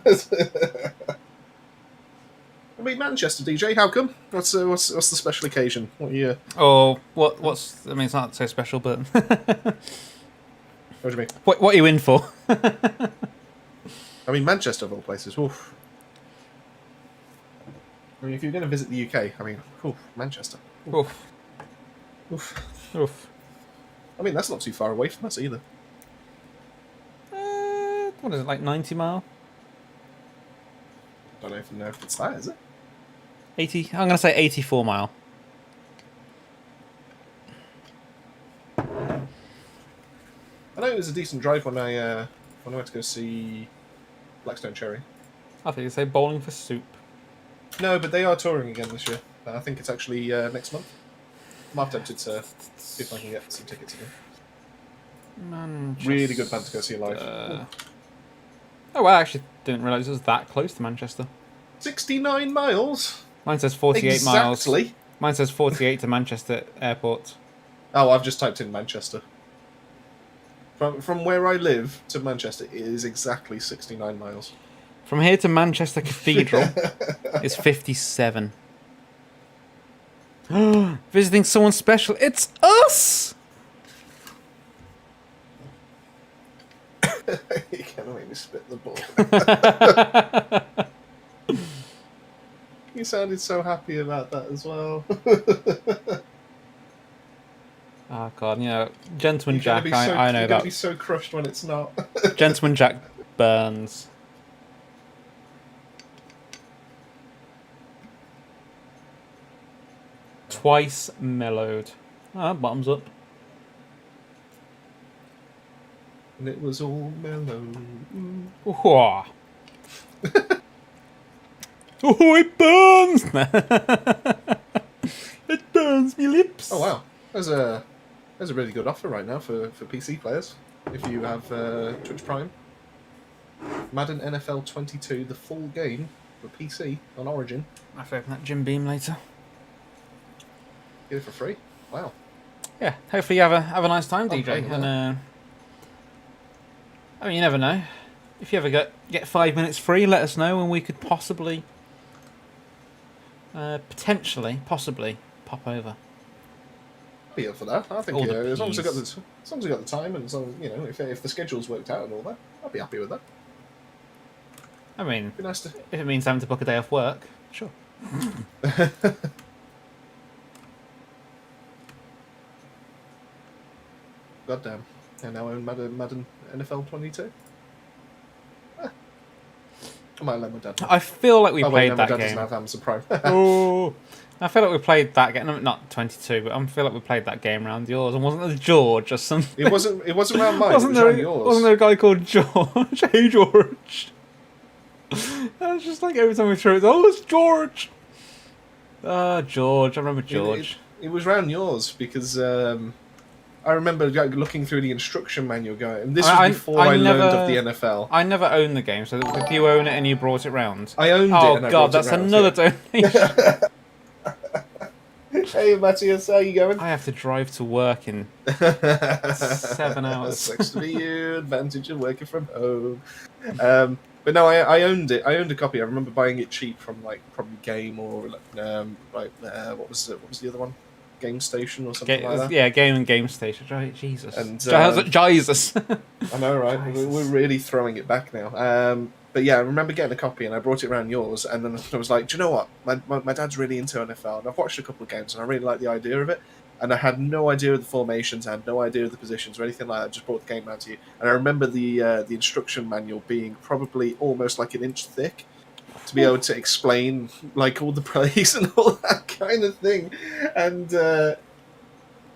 this. I mean, Manchester DJ. How come? What's the special occasion? What year? Oh, what's? I mean, it's not so special, but What do you mean? What are you in for? I mean, Manchester of all places. Oof. I mean, if you're going to visit the UK, I mean, oof, Manchester. Oof. Oof. Oof. I mean, that's not too far away from us either. What is it, like 90 mile? I don't even know if it's that, is it? 80. I'm going to say 84 mile. I know it was a decent drive when I went to go see Blackstone Cherry. I think you say bowling for soup. No, but they are touring again this year. I think it's actually next month. I'm half tempted to see if I can get some tickets again. Manchester. Really good band to go see live. Oh, I actually didn't realise it was that close to Manchester. 69 miles? Mine says 48 miles. Exactly. Mine says 48 to Manchester Airport. Oh, I've just typed in Manchester. From where I live to Manchester, it is exactly 69 miles. From here to Manchester Cathedral is 57. Visiting someone special. It's us! You can't make me spit the ball. You sounded so happy about that as well. Oh, God, you know, Gentleman You're gonna Jack, be so, I know you're gonna that. be so crushed when it's not. Gentleman Jack burns. Twice mellowed. Ah, bottoms up. And it was all mellow. Ooh. Oh, it burns! It burns me lips. Oh wow, there's a really good offer right now for PC players. If you have Twitch Prime, Madden NFL 22, the full game for PC on Origin. I have to open that Jim Beam later. Get it for free. Wow. Yeah, hopefully you have a nice time, DJ. Okay, yeah. And I mean, you never know. If you ever get 5 minutes free, let us know, and we could possibly, possibly pop over. Be up for that. I think All the as long as I got Ps. the time, and as long as, if the schedule's worked out and all that, I'd be happy with that. I mean, It'd be nice to. if it means having to book a day off work, sure. Goddamn. I now own Madden NFL 22. I might let my dad know. I feel like we Oh, wait, played no, my that dad doesn't game. have Amazon Prime. Oh, I feel like we played that game. No, not 22, but I feel like we played that game around yours. And wasn't there George or something? It wasn't around mine. Wasn't it was there? around yours. Wasn't there a guy called George? Hey, George. It's just like every time we throw it, oh, it's George. George. I remember George. It was around yours because I remember looking through the instruction manual going, and this was before I learned of the NFL. I never owned the game, so did you own it and you brought it round? I owned it. Oh and I God, brought that's it round, another donation. Hey Matthias, how you going? I have to drive to work in 7 hours. Sucks to be you. Advantage of working from home. But no, I owned it. I owned a copy. I remember buying it cheap from probably Game or what was the other one? Game Station or something like that. Yeah, Game Station. Right, Jesus. And Jesus. I know, right? Jesus. We're really throwing it back now. But yeah, I remember getting a copy and I brought it around yours, and then I was like, do you know what? My dad's really into NFL, and I've watched a couple of games, and I really like the idea of it. And I had no idea of the formations, I had no idea of the positions or anything like that. I just brought the game round to you, and I remember the instruction manual being probably almost like an inch thick to be able to explain like all the plays and all that kind of thing. And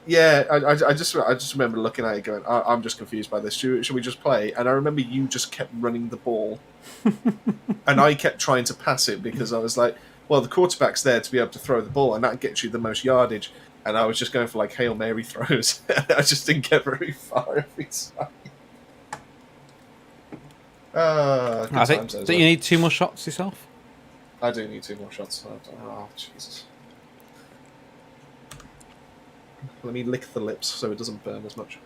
yeah, I just remember looking at it going, I'm just confused by this. Should we just play? And I remember you just kept running the ball, and I kept trying to pass it because I was like, well, the quarterback's there to be able to throw the ball, and that gets you the most yardage. And I was just going for like Hail Mary throws. I just didn't get very far every time. I think that you need 2 more shots yourself. I do need 2 more shots. Oh, Jesus. Let me lick the lips so it doesn't burn as much.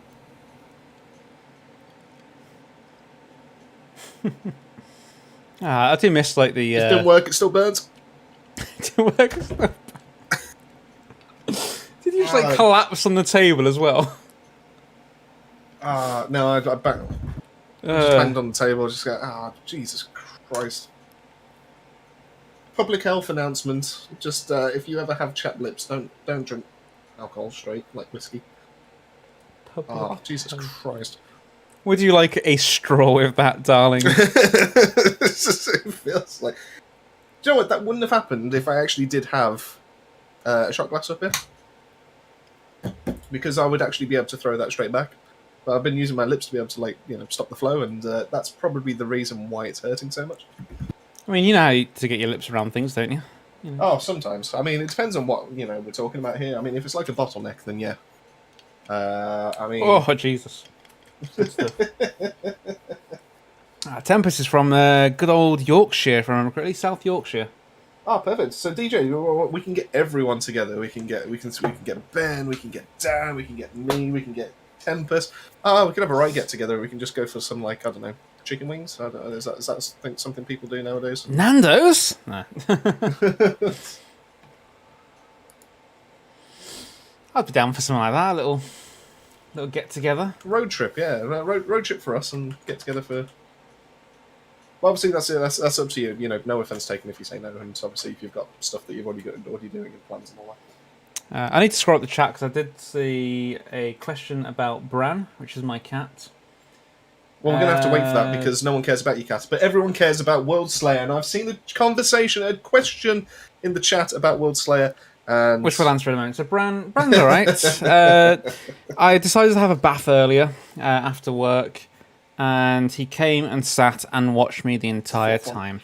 I do miss like the. It didn't work, it still burns. Didn't work. Did you just like collapse on the table as well? No, I just banged on the table. Just go, Jesus Christ. Public health announcement. Just if you ever have chapped lips, don't drink alcohol straight like whiskey. Jesus Christ. Would you like a straw with that, darling? It feels like. Do you know what? That wouldn't have happened if I actually did have a shot glass up here, because I would actually be able to throw that straight back. But I've been using my lips to be able to stop the flow, and that's probably the reason why it's hurting so much. I mean, you know how to get your lips around things, don't you? Oh, sometimes. I mean, it depends on what we're talking about here. I mean, if it's like a bottleneck, then yeah. I mean. Oh Jesus. Tempest is from good old Yorkshire, if I remember correctly, South Yorkshire. Oh, perfect. So DJ, we can get everyone together. We can get Ben, we can get Dan, we can get me, we can get Tempest. We can have a right get together. We can just go for some I don't know, chicken wings. I don't know, is that something people do nowadays? Nando's? No. I'd be down for something like that. A little get together. Road trip, yeah. Road trip for us and get together for. Well, obviously that's up to you. No offense taken if you say no, and obviously if you've got stuff that you've already doing and plans and all that. I need to scroll up the chat because I did see a question about Bran, which is my cat. Well, we're going to have to wait for that because no one cares about your cat. But everyone cares about World Slayer. And I've seen a question in the chat about World Slayer. And... which we'll answer in a moment. So Bran's all right. I decided to have a bath earlier after work. And he came and sat and watched me the entire time.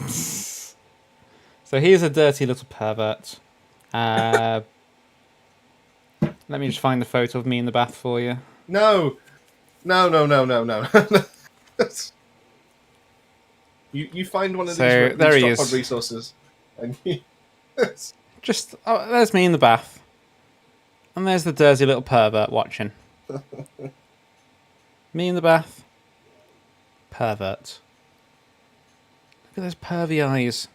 So he is a dirty little pervert. Let me just find the photo of me in the bath for you. No. You find one of these top resources. And just there's me in the bath. And there's the dirty little pervert watching. Me in the bath. Pervert. Look at those pervy eyes.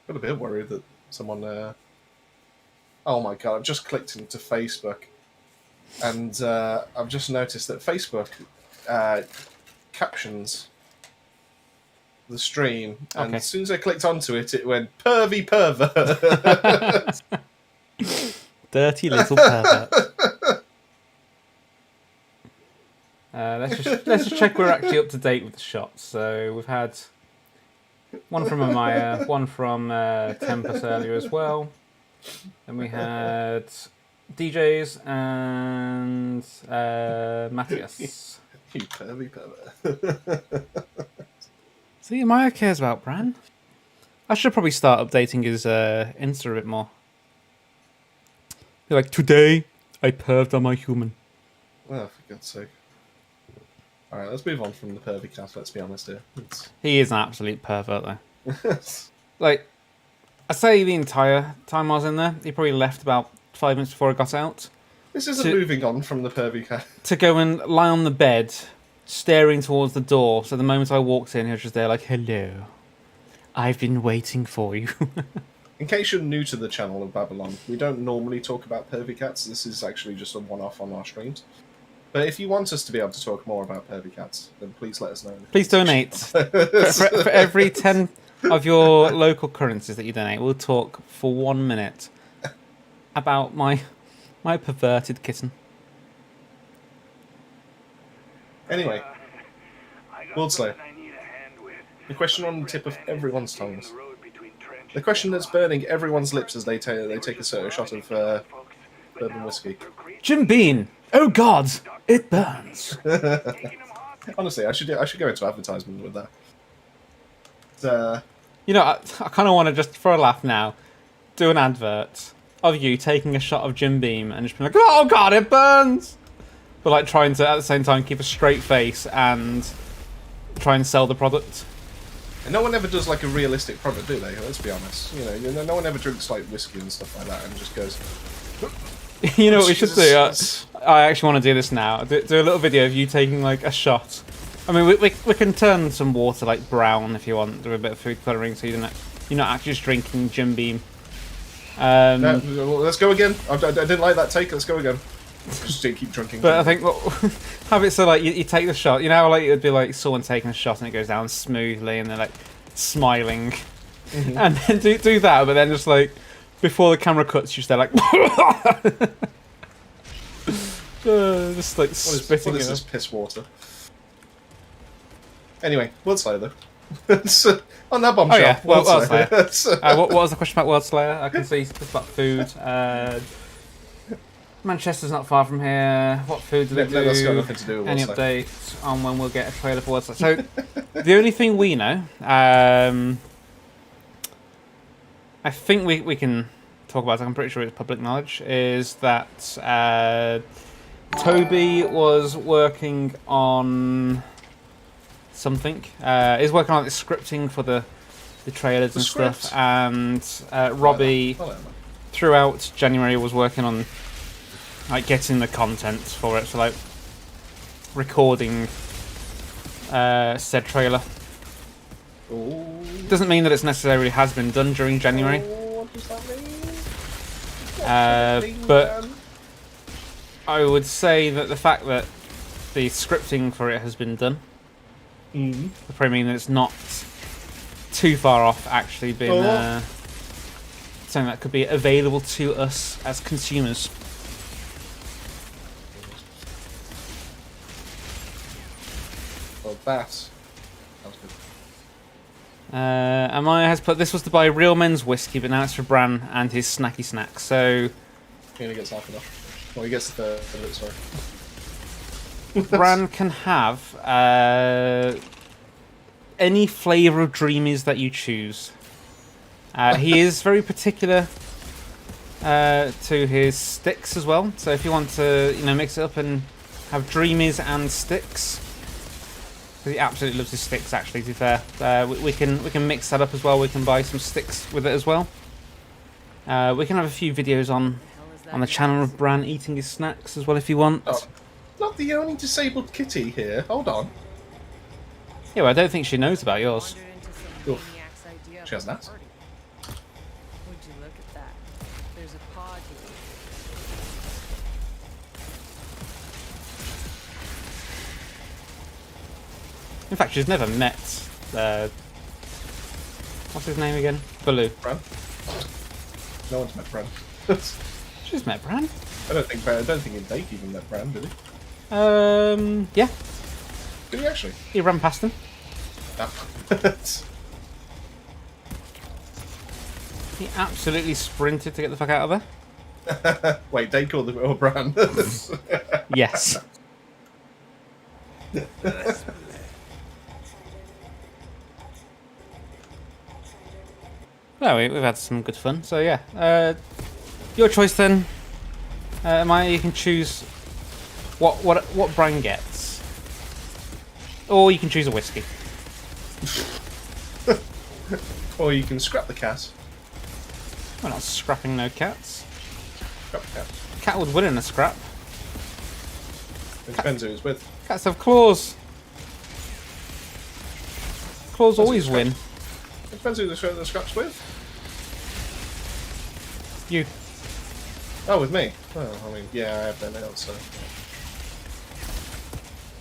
Got a bit worried that someone... Oh my god, I've just clicked into Facebook. And I've just noticed that Facebook captions the stream. And okay. As soon as I clicked onto it, it went, pervy pervert. Dirty little pervert. Let's just check we're actually up to date with the shots. So we've had one from Amaya, one from Tempest earlier as well. Then we had DJs and Matthias. You pervy pervert. See, Amaya cares about Bran. I should probably start updating his Insta a bit more. Be like, today I perved on my human. Oh, for God's sake. Alright, let's move on from the pervy cat, let's be honest here. He is an absolute pervert, though. Like, I say the entire time I was in there, he probably left about 5 minutes before I got out. This isn't moving on from the pervy cat. To go and lie on the bed, staring towards the door, so the moment I walked in, he was just there like, hello, I've been waiting for you. In case you're new to the channel of Babylon, we don't normally talk about pervy cats. This is actually just a one-off on our streams. But if you want us to be able to talk more about pervy cats, then please let us know. Please donate. for every 10 of your local currencies that you donate, we'll talk for 1 minute about my perverted kitten. Anyway, World Slayer. The question on the tip of everyone's tongues. The question that's burning everyone's lips as they take a shot of bourbon whiskey. Jim Beam! Oh God! It burns! Honestly, I should go into advertisement with that. You know, I kind of want to just, for a laugh now, do an advert of you taking a shot of Jim Beam and just being like, oh God, it burns! But like trying to, at the same time, keep a straight face and try and sell the product. And no one ever does like a realistic product, do they? Let's be honest. You know, no one ever drinks like whiskey and stuff like that and just goes. You know what we should do? I actually want to do this now. Do a little video of you taking like a shot. I mean, we can turn some water like brown if you want. Do a bit of food colouring, so you're not actually just drinking Jim Beam. No, well, let's go again. I didn't like that take. Let's go again. Just keep drinking. But I think have it so like you take the shot. You know, how, like it would be like someone taking a shot and it goes down smoothly, and they're like smiling, and then do that. But then just like before the camera cuts, you're just there like just like spitting. What is this piss water? Anyway, World Slayer though. On that bombshell. Oh yeah, World Slayer. Slayer. What was the question about World Slayer? I can see it's about food. Manchester's not far from here. What food do they do? That's got nothing to do with Any World Slayer. updates on when we'll get a trailer for World Slayer? So, the only thing we know, I think we can talk about it, I'm pretty sure it's public knowledge, is that Toby was working on something. He's working on the scripting for the trailers and script. stuff, and Robbie throughout January was working on like getting the content for it, so like recording said trailer. Ooh. Doesn't mean that it's necessarily has been done during January, What does that mean? but I would say that the fact that the scripting for it has been done would probably mean that it's not too far off actually being something that could be available to us as consumers. Well, that sounds good. Amaya has put this was to buy Real Men's whiskey, but now it's for Bran and his snacky snacks. So He only gets half enough. Well, he gets the third of it, sorry. Bran can have any flavour of Dreamies that you choose. He is very particular to his sticks as well. So if you want to, mix it up and have Dreamies and sticks, he absolutely loves his sticks. Actually, to be fair, we can mix that up as well. We can buy some sticks with it as well. We can have a few videos on the channel of Bran eating his snacks as well if you want. Oh, not the only disabled kitty here. Hold on. Yeah, well, I don't think she knows about yours. Oof. She has that. Would you look at that? There's a pod here. In fact, she's never met. What's his name again? Baloo. Bran? No one's met Bran. She's met Bran. I don't think Dake even met Bran, did he? Yeah, Did he actually? he ran past him. He absolutely sprinted to get the fuck out of her. Wait, Dake or Bran? Yes. Well, we've had some good fun. So yeah, your choice then. Maya, you can choose what Bran gets, or you can choose a whiskey. Or you can scrap the cat. We're not scrapping no cats. Scrap the cat. Cat would win in a scrap. It depends who it's with. Cats have claws. Claws always what win. It depends who the scrap's with. You. Oh, with me? Oh, I mean, yeah, I have no nails, so...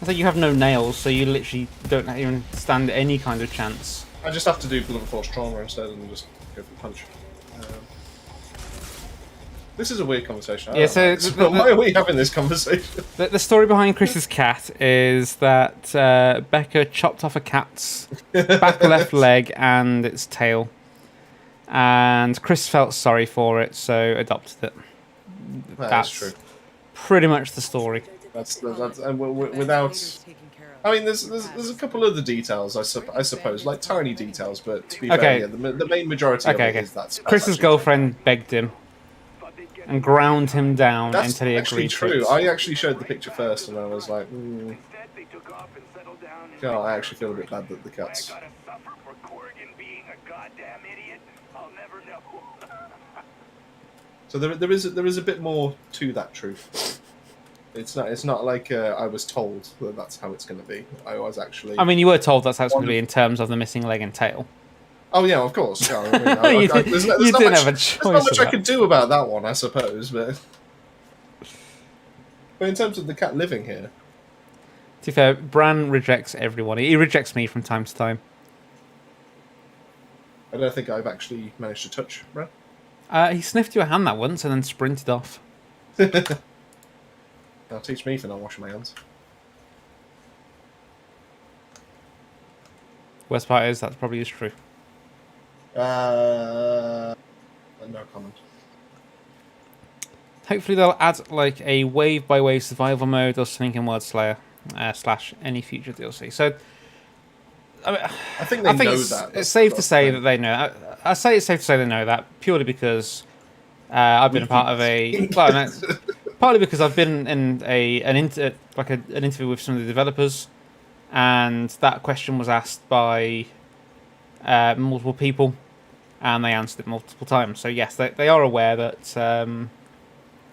I think you have no nails, so you literally don't even stand any kind of chance. I just have to do blunt force trauma instead and just go for the punch. This is a weird conversation. Yeah, so Why are we having this conversation? The story behind Chris's cat is that Becca chopped off a cat's back left leg and its tail, and Chris felt sorry for it, so adopted it. That's true. Pretty much the story. That's and without. I mean, there's a couple other details, I suppose, like tiny details, but to be fair, yeah, the main majority of it is that. Chris's girlfriend begged him and ground him down That's until he actually agreed. true. I actually showed the picture first, and I was like, God, I actually feel a bit bad that the cat's. So there is a bit more to that truth. It's not like I was told that that's how it's going to be. I was actually. I mean, you were told that's how it's going to be in terms of the missing leg and tail. Oh yeah, of course. Yeah, I mean, You you didn't have a there's choice. not much of I that. could do about that one, I suppose. But in terms of the cat living here, To be fair, Bran rejects everyone. He rejects me from time to time. I don't think I've actually managed to touch Brad. He sniffed your hand that once and then sprinted off. Now teach me for not washing my hands. Worst part is that's probably is true. No comment. Hopefully they'll add like a wave by wave survival mode or something in World Slayer / any future DLC. So I mean, I think they I think know it's, that. it's safe to say that they know. I say it's safe to say they know that purely because I've been a part of a. Well, no, partly because I've been in an interview with some of the developers, and that question was asked by multiple people, and they answered it multiple times. So yes, they are aware that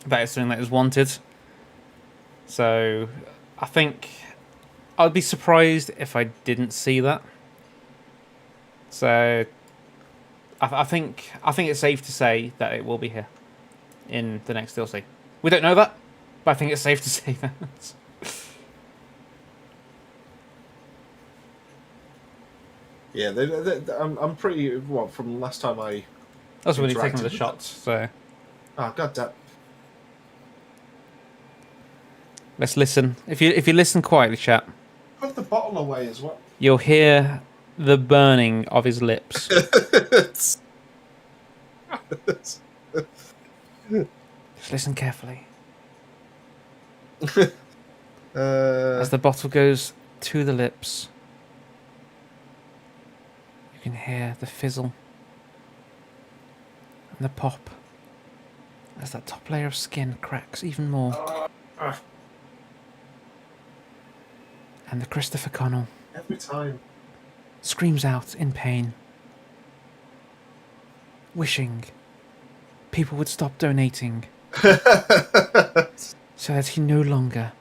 that is something that is wanted. So I think I'd be surprised if I didn't see that. So I think it's safe to say that it will be here in the next DLC. We don't know that, but I think it's safe to say that. Yeah, I'm pretty. Well, from last time I. Also, when you're taking interacted the with shots, so Oh god damn. let's listen. If you listen quietly, chat, Put the bottle away as well. you'll hear the burning of his lips. It's- Just listen carefully. uh, As the bottle goes to the lips, you can hear the fizzle and the pop as that top layer of skin cracks even more. And the Christopher Connell every time. screams out in pain, wishing people would stop donating so that he no longer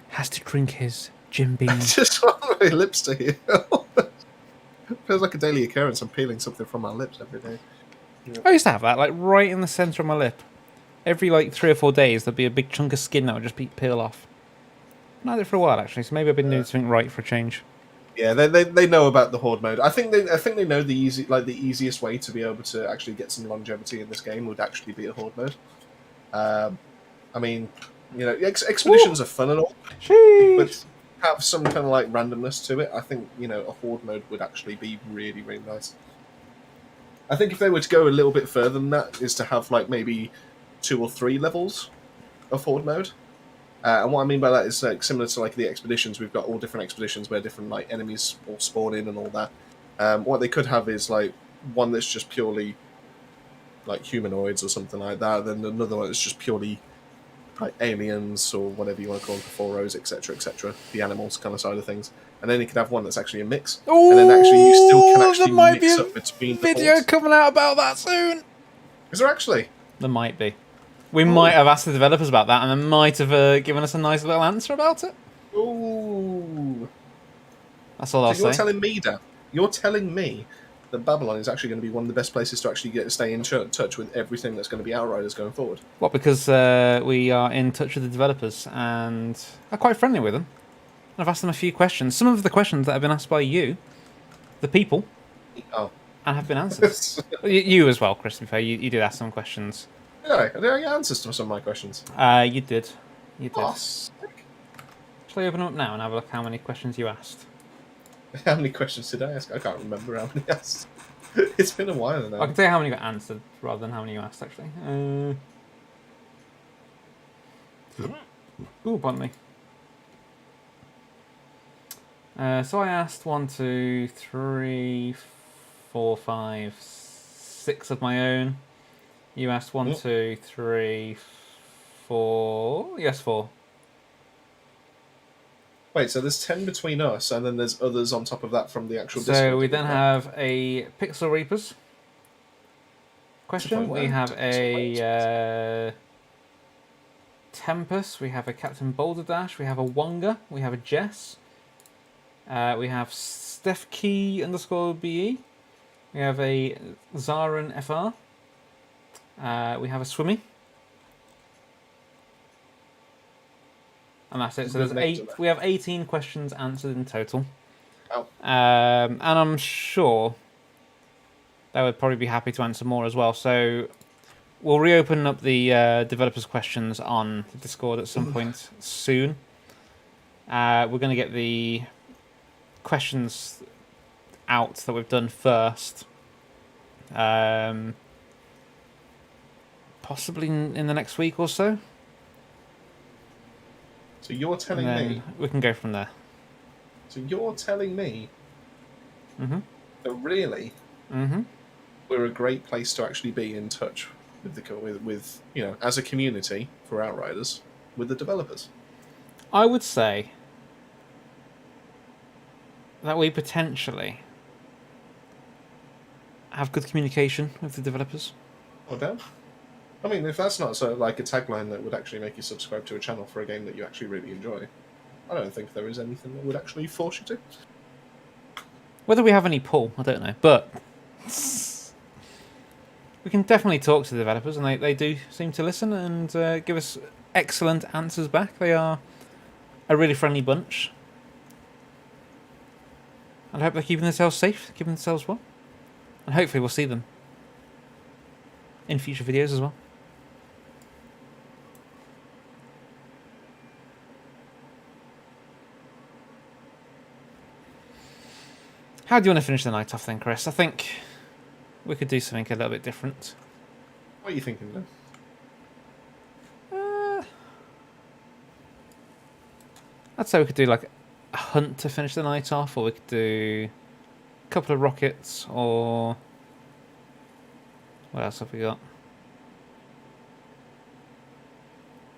has to drink his Jim Beam. Just want my lips to heal. Feels like a daily occurrence. I'm peeling something from my lips every day. I used to have that, like right in the centre of my lip. Every like 3 or 4 days, there'd be a big chunk of skin that would just be peel off. I've had it for a while actually, so maybe I've been doing something right for a change. Yeah, they know about the horde mode. I think they know the easiest way to be able to actually get some longevity in this game would actually be a horde mode. I mean, you know, expeditions are fun and all, but have some kind of like randomness to it. I think, you know, a horde mode would actually be really, really nice. I think if they were to go a little bit further than that, is to have like maybe 2 or 3 levels of horde mode. And what I mean by that is like similar to like the expeditions. We've got all different expeditions where different like enemies all spawn in and all that. What they could have is like one that's just purely like humanoids or something like that. Then another one that's just purely like aliens or whatever you want to call them, Phoros, etc., the animals kind of side of things. And then you could have one that's actually a mix. And then actually you still can actually mix up between the video hordes. coming out about that soon. Is there actually? There might be. We might have asked the developers about that, and they might have given us a nice little answer about it. Ooh. That's all I'll So you're say. telling me, Dan, you're telling me that Babylon is actually going to be one of the best places to actually stay in touch with everything that's going to be Outriders going forward? What? Because we are in touch with the developers and are quite friendly with them. I've asked them a few questions. Some of the questions that have been asked by you, the people, Oh. and have been answered. You as well, Chris. To be fair, you did ask some questions. Did I get answers to some of my questions? You did. You did. Oh, sick. Shall I open them up now and have a look how many questions you asked? How many questions did I ask? I can't remember how many I asked. It's been a while now. I can tell you how many got answered rather than how many you asked, actually. Ooh, pardon me. So I asked 1, 2, 3, 4, 5, 6 of my own. You asked 1, 2, 3, 4. Yes, 4. Wait, so there's 10 between us, and then there's others on top of that from the actual So Discord. we then have a Pixel Reapers question. We have a Tempest. We have a Captain Boulder Dash. We have a Wonga. We have a Jess. We have StephKey_BE. We have a Zaran FR. We have a Swimmy. And that's it. So there's Good names on 8. there. We have 18 questions answered in total. Oh. And I'm sure they would probably be happy to answer more as well. So we'll reopen up the developers' questions on the Discord at some point soon. We're going to get the questions out that we've done first. Possibly in the next week or so. So you're telling And then me. we can go from there. So you're telling me Mhm. that really Mhm. we're a great place to actually be in touch with with you know, as a community for Outriders with the developers. I would say that we potentially have good communication with the developers. Oh damn. I mean, if that's not so like a tagline that would actually make you subscribe to a channel for a game that you actually really enjoy, I don't think there is anything that would actually force you to. Whether we have any pull, I don't know, but we can definitely talk to the developers, and they do seem to listen and give us excellent answers back. They are a really friendly bunch. And I hope they're keeping themselves safe, keeping themselves well. And hopefully we'll see them in future videos as well. How do you want to finish the night off then, Chris? I think we could do something a little bit different. What are you thinking then? I'd say we could do like a hunt to finish the night off, or we could do a couple of rockets, or what else have we got?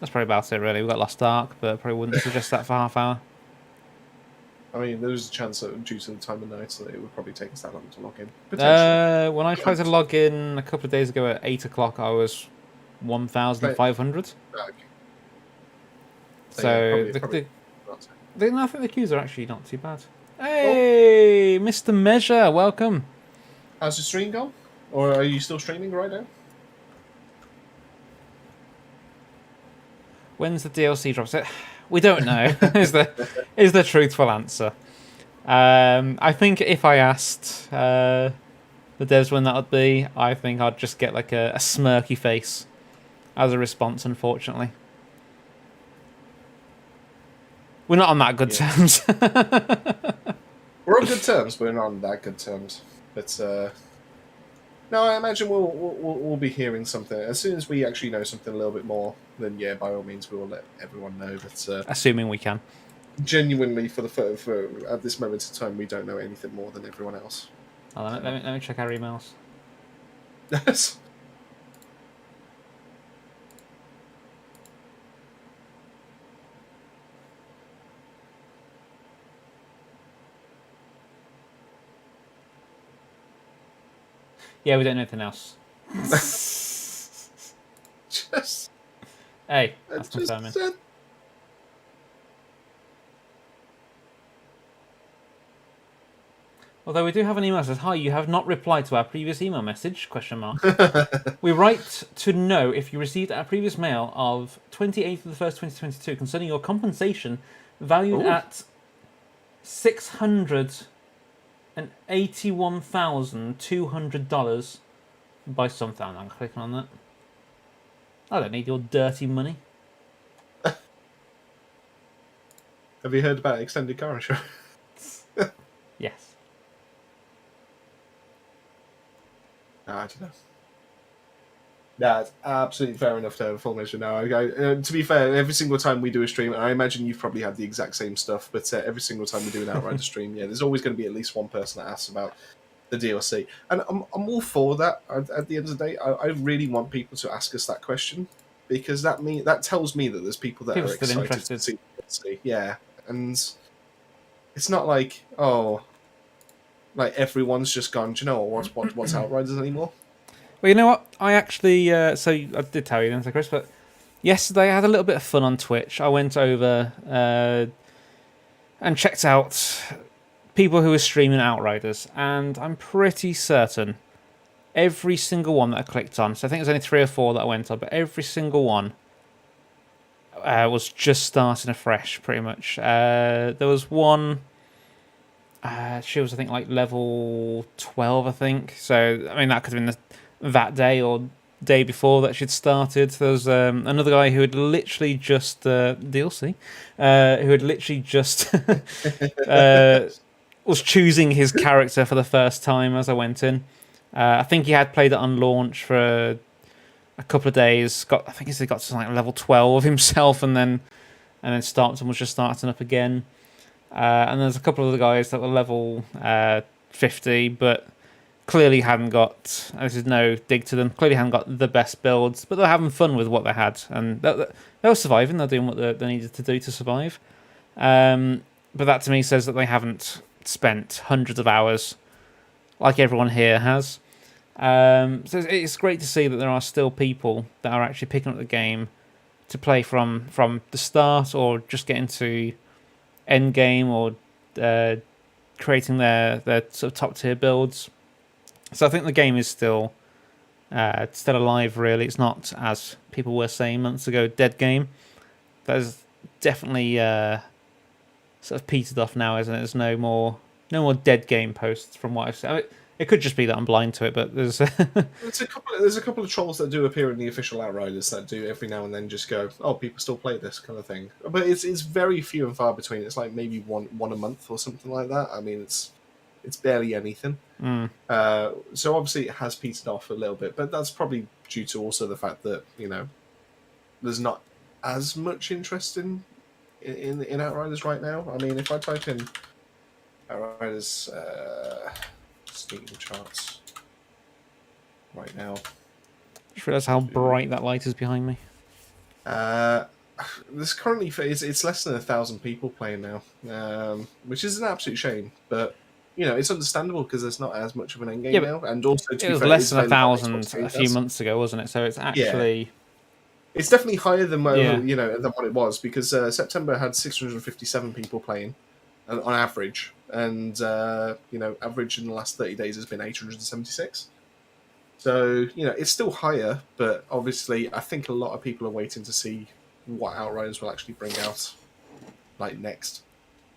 That's probably about it, really. We've got Lost Ark, but I probably wouldn't suggest that for half hour. I mean, there's a chance that due to the time of night that it would probably take us that long to log in. Potentially. When I tried to log in a couple of days ago at 8 o'clock, I was 1,500. Okay. So yeah, probably not. I think the queues are actually not too bad. Hey, Mr. Measure, welcome. How's the stream gone? Or are you still streaming right now? When's the DLC drops? We don't know. is the truthful answer. I think if I asked the devs when that would be, I think I'd just get like a smirky face as a response. Unfortunately, we're not on that good terms. We're on good terms, but we're not on that good terms. But no, I imagine we'll be hearing something as soon as we actually know something a little bit more. Then yeah, by all means, we will let everyone know. But Assuming we can. Genuinely, for at this moment in time, we don't know anything more than everyone else. Oh, let me check our emails. Yes. Yeah, we don't know anything else. Just. Hey, that's confirming. Although we do have an email that says, "Hi, you have not replied to our previous email message?" ? We write to know if you received our previous mail of 28th of the 1st, 2022 concerning your compensation valued at $681,200 by something. I'm clicking on that. I don't need your dirty money. Have you heard about extended car insurance? Yes. I don't know. That's absolutely fair enough to have a full measure now. To be fair, every single time we do a stream, and I imagine you've probably had the exact same stuff, but every single time we do an Outrider stream, yeah, there's always going to be at least one person that asks about the DLC. And I'm all for that at the end of the day. I really want people to ask us that question, because that tells me that there's people that are excited to see the DLC. Yeah, and it's not like, like everyone's just gone, do you know what's Outriders anymore? Well, you know what? I actually, so I did tell you, didn't I, Chris? But yesterday I had a little bit of fun on Twitch. I went over and checked out people who were streaming Outriders, and I'm pretty certain every single one that I clicked on, so I think there's only 3 or 4 that I went on, but every single one was just starting afresh, pretty much. There was one, she was, I think, like level 12, I think. So, I mean, that could have been that day or day before that she'd started. There was another guy who had literally just, DLC, who had literally just was choosing his character for the first time as I went in. I think he had played it on launch for a couple of days. I think he got to like level 12 himself, and then stopped and was just starting up again. And there's a couple of other guys that were level 50, but clearly hadn't got. This is no dig to them. Clearly hadn't got the best builds, but they're having fun with what they had, and they were surviving. They're doing what they needed to do to survive. But that to me says that they haven't spent hundreds of hours like everyone here has. So it's great to see that there are still people that are actually picking up the game to play from the start, or just getting to end game, or creating their sort of top tier builds. So I think the game is still alive. Really, it's not, as people were saying months ago, dead game. There's definitely sort of petered off now, isn't it? There's no more dead game posts from what I've seen. I mean, it could just be that I'm blind to it, but there's there's a couple of trolls that do appear in the official Outriders that do every now and then just go, oh, people still play this kind of thing. But it's very few and far between. It's like maybe one a month or something like that. I mean, it's barely anything. So obviously it has petered off a little bit, but that's probably due to also the fact that, you know, there's not as much interest in Outriders right now. I mean, if I type in Outriders Steam charts right now, just realised how bright that light is behind me. there's currently it's less than 1,000 people playing now, which is an absolute shame. But you know, it's understandable because there's not as much of an end game now, and also it was less than 1,000 a few months ago, wasn't it? So it's actually it's definitely higher than you know, than what it was, because September had 657 people playing on average, and you know, average in the last 30 days has been 876. So you know, it's still higher, but obviously, I think a lot of people are waiting to see what Outriders will actually bring out, like next.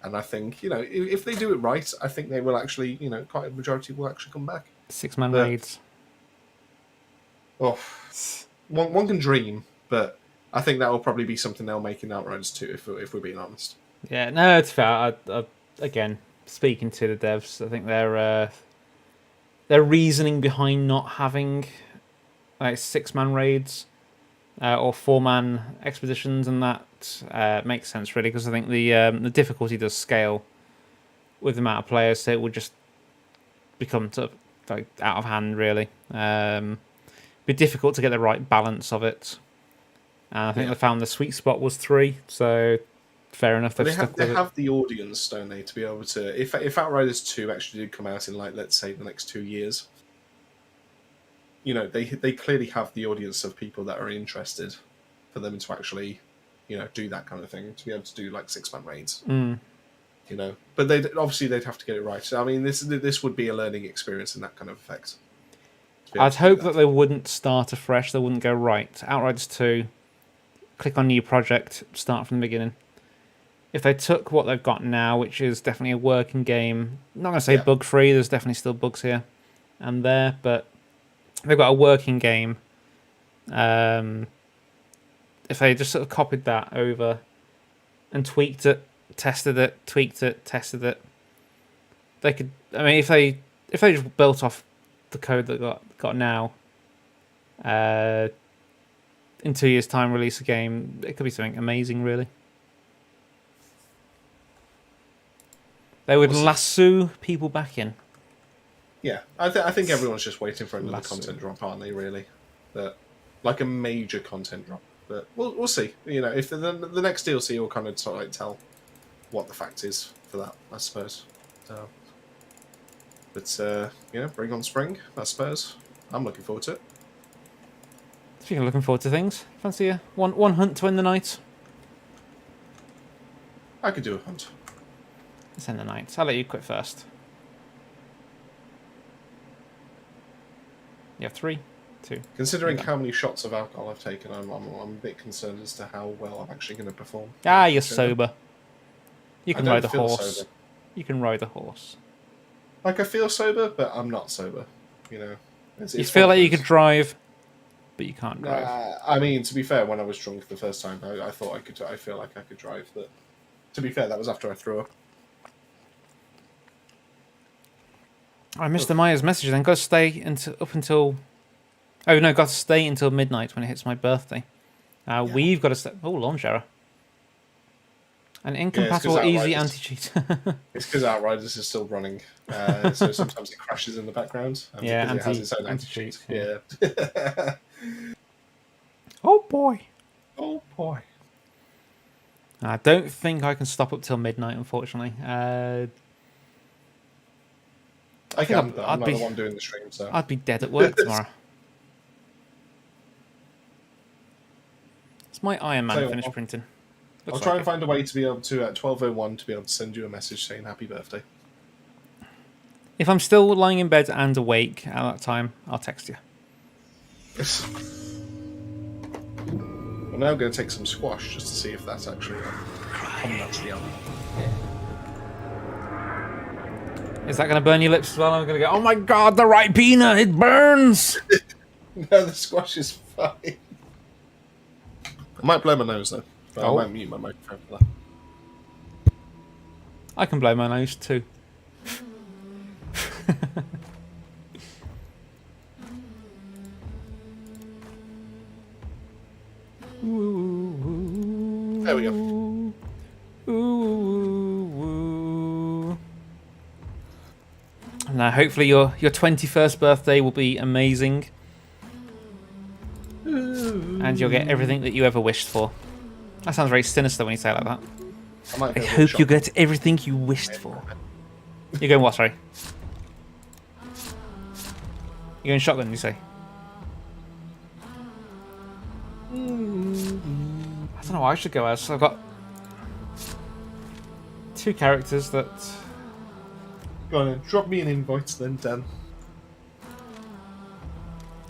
And I think, you know, if they do it right, I think they will actually, you know, quite a majority will actually come back. 6-man raids. Oh, one can dream, but I think that will probably be something they'll make in Outriders too, if we're being honest. Yeah, no, it's fair. Again, speaking to the devs, I think their reasoning behind not having like 6-man raids or 4-man expeditions and that makes sense, really, because I think the difficulty does scale with the amount of players, so it would just become sort of like out of hand, really. Be difficult to get the right balance of it. And I think they found the sweet spot was 3, so fair enough. They have the audience, don't they, to be able to... If Outriders 2 actually did come out in, like, let's say, the next 2 years, you know, they clearly have the audience of people that are interested for them to actually, you know, do that kind of thing, to be able to do, like, 6-man raids. You know, but they'd have to get it right. So, I mean, this would be a learning experience in that kind of effect. I'd hope that they wouldn't start afresh. They wouldn't go, right, Outriders 2, click on new project, start from the beginning. If they took what they've got now, which is definitely a working game, I'm not going to say bug-free, there's definitely still bugs here and there, but they've got a working game. If they just sort of copied that over and tweaked it, tested it, tweaked it, tested it, they could... I mean, if they just built off the code that got now, in 2 years' time, release a game, it could be something amazing, really. They would lasso people back in. Yeah, I think everyone's just waiting for another content drop, aren't they? Really, but like a major content drop. But we'll see. You know, if the next DLC will kind of sort of like tell what the fact is for that, I suppose. So, but you know, bring on spring, I suppose. I'm looking forward to it. Speaking of looking forward to things, fancy one hunt to end the night? I could do a hunt. Send the knights. I'll let you quit first. You have 3, 2. Considering Yeah. how many shots of alcohol I've taken, I'm a bit concerned as to how well I'm actually going to perform. Ah, you're Sure. sober. You I can don't ride a feel horse. sober. You can ride a horse. Like, I feel sober, but I'm not sober. You know, You feel like you could drive, but you can't drive. I mean, to be fair, when I was drunk the first time, I thought I could. I feel like I could drive, but to be fair, that was after I threw up. I missed the Myers message then. Got to stay up until... Oh, no, got to stay until midnight when it hits my birthday. We've got to stay... Oh, lawn shower. An incompatible easy anti-cheat. It's because Outriders is still running, so sometimes it crashes in the background. Yeah, because it has its own anti-cheat. Yeah. Oh, boy. Oh boy. I don't think I can stop up till midnight, unfortunately. I'm I'd not be- the one doing the stream, so I'd be dead at work tomorrow. It's my Iron Tell Man you finished what, printing. I'll Looks try like and find a way to be able to at 12:01 to be able to send you a message saying happy birthday. If I'm still lying in bed and awake at that time, I'll text you. I'm now going to take some squash just to see if that's actually coming up to the other. Is that going to burn your lips as well? I'm going to go, oh my god, the right peanut, it burns! No, the squash is fine. I might blow my nose though. But Oh. I won't mute my microphone for that. I can blow my nose too. There we go. Now, hopefully your 21st birthday will be amazing. And you'll get everything that you ever wished for. That sounds very sinister when you say it like that. I might I go hope shop. you get everything you wished for. You're going what, sorry? You're going shotgun, you say? I don't know what I should go as. I've got 2 characters that... Go on then, drop me an invite then, Dan.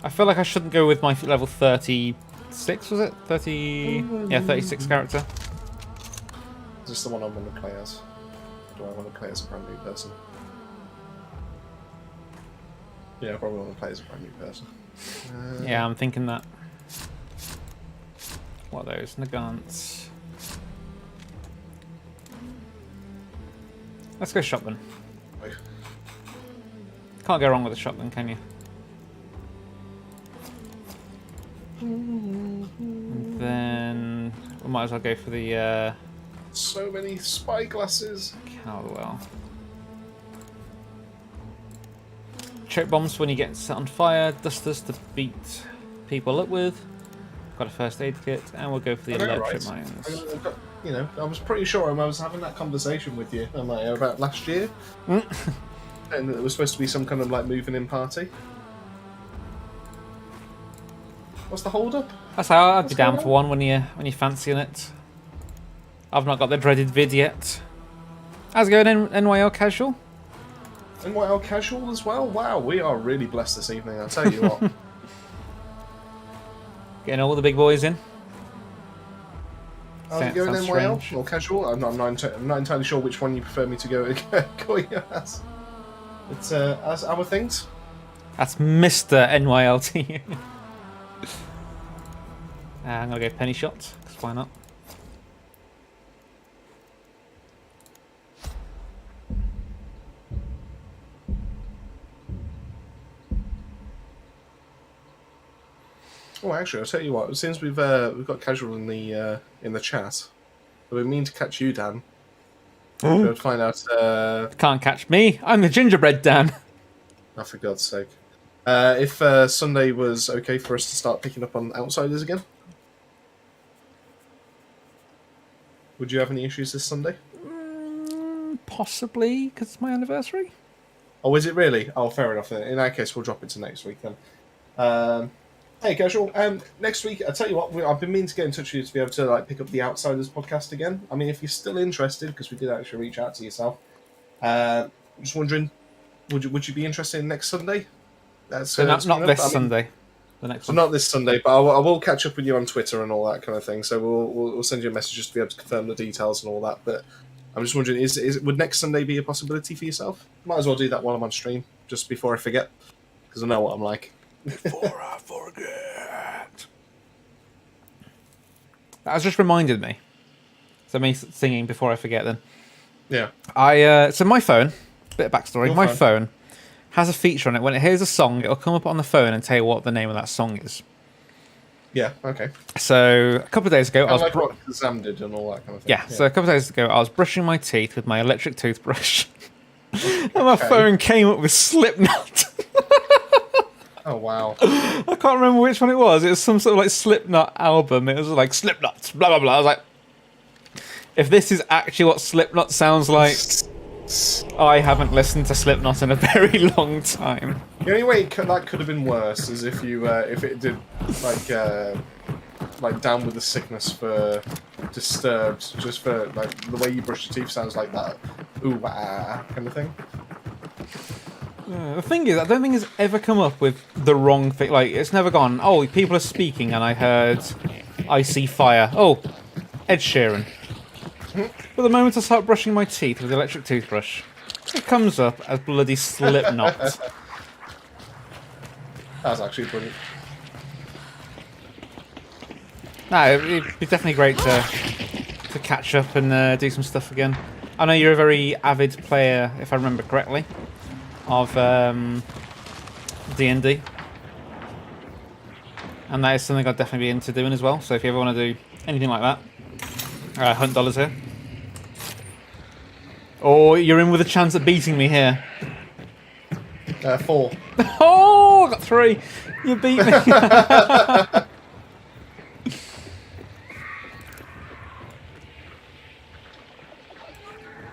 I feel like I shouldn't go with my level 36, was it? 30... Yeah, 36 character. Is this the one I want to play as? Or do I want to play as a brand new person? Yeah, I probably want to play as a brand new person. Yeah, I'm thinking that. What are those? Nagants. Let's go shotgun. Wait. Can't go wrong with a shotgun, can you? And then we might as well go for the So many spyglasses. Caldwell. Choke bombs when you get set on fire, dusters to beat people up with. Got a first aid kit, and we'll go for the I know, electric right? mines. You know, I was pretty sure I was having that conversation with you about last year. And it was supposed to be some kind of like moving in party. What's the hold up? That's how I'd be What's down going for one when you're fancying it. I've not got the dreaded vid yet. How's it going, NYL Casual? NYL casual as well? Wow, we are really blessed this evening, I'll tell you what. Getting all the big boys in. How's it going, Sounds NYL? strange. Or casual? I'm not entirely sure which one you prefer me to go as. It's as our things. That's Mr. NYLT. I'm gonna go penny shot, 'cause why not? Oh, actually, I'll tell you what. Since we've got casual in the chat, we mean to catch you, Dan. To find out. Can't catch me. I'm the gingerbread Dan. Oh, for God's sake! If Sunday was okay for us to start picking up on Outsiders again, would you have any issues this Sunday? Possibly, because it's my anniversary. Oh, is it really? Oh, fair enough. Then. In that case, we'll drop it to next week then. Hey, casual. Next week, I tell you what, I've been meaning to get in touch with you to be able to like pick up the Outsiders podcast again. I mean, if you're still interested, because we did actually reach out to yourself, Just wondering, would you be interested in next Sunday? That's So not coming up. this I mean, Sunday. The next So one. not this Sunday, but I will catch up with you on Twitter and all that kind of thing. So we'll send you a message just to be able to confirm the details and all that. But I'm just wondering, would next Sunday be a possibility for yourself? Might as well do that while I'm on stream, just before I forget, because I know what I'm like. Before I forget. That has just reminded me. So me singing before I forget. Then Yeah. so my phone. Bit of backstory. Your My phone. phone has a feature on it. When it hears a song, it'll come up on the phone and tell you what the name of that song is. Yeah. Okay. So a couple of days ago, I was like what Sam did and all that kind of thing. yeah. So a couple of days ago, I was brushing my teeth with my electric toothbrush, and my phone came up with Slipknot. Oh wow. I can't remember which one it was. It was some sort of like Slipknot album. It was like Slipknot, blah blah blah. I was like, if this is actually what Slipknot sounds like, I haven't listened to Slipknot in a very long time. The only way that could have been worse is if it did like Down with the Sickness for Disturbed, just for like the way you brush your teeth sounds like that ooh ah kind of thing. The thing is, I don't think it's ever come up with the wrong thing. Like, it's never gone, oh, people are speaking and I heard I See Fire. Oh, Ed Sheeran. But the moment I start brushing my teeth with the electric toothbrush, it comes up as bloody Slipknot. That's actually brilliant. No, it'd be definitely great to catch up and do some stuff again. I know you're a very avid player, if I remember correctly, of D&D. And that is something I'd definitely be into doing as well. So if you ever want to do anything like that, Hunt Dollars here. Or you're in with a chance at beating me here. 4. Oh, I got 3. You beat me.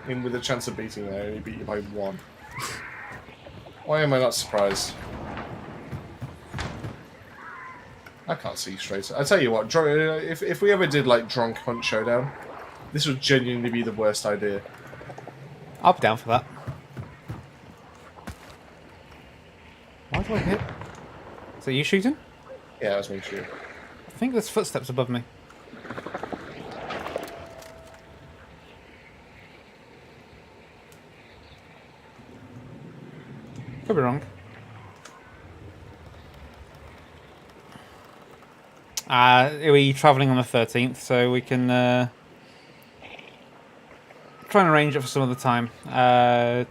In with a chance of beating there, and he beat you by 1. Why am I not surprised? I can't see straight. I tell you what, if we ever did like Drunk Hunt Showdown, this would genuinely be the worst idea. I'll be down for that. Why do I hit? Is that you shooting? Yeah, that was me shooting. I think there's footsteps above me. Could be wrong. We're travelling on the 13th, so we can try and arrange it for some other time. Yeah,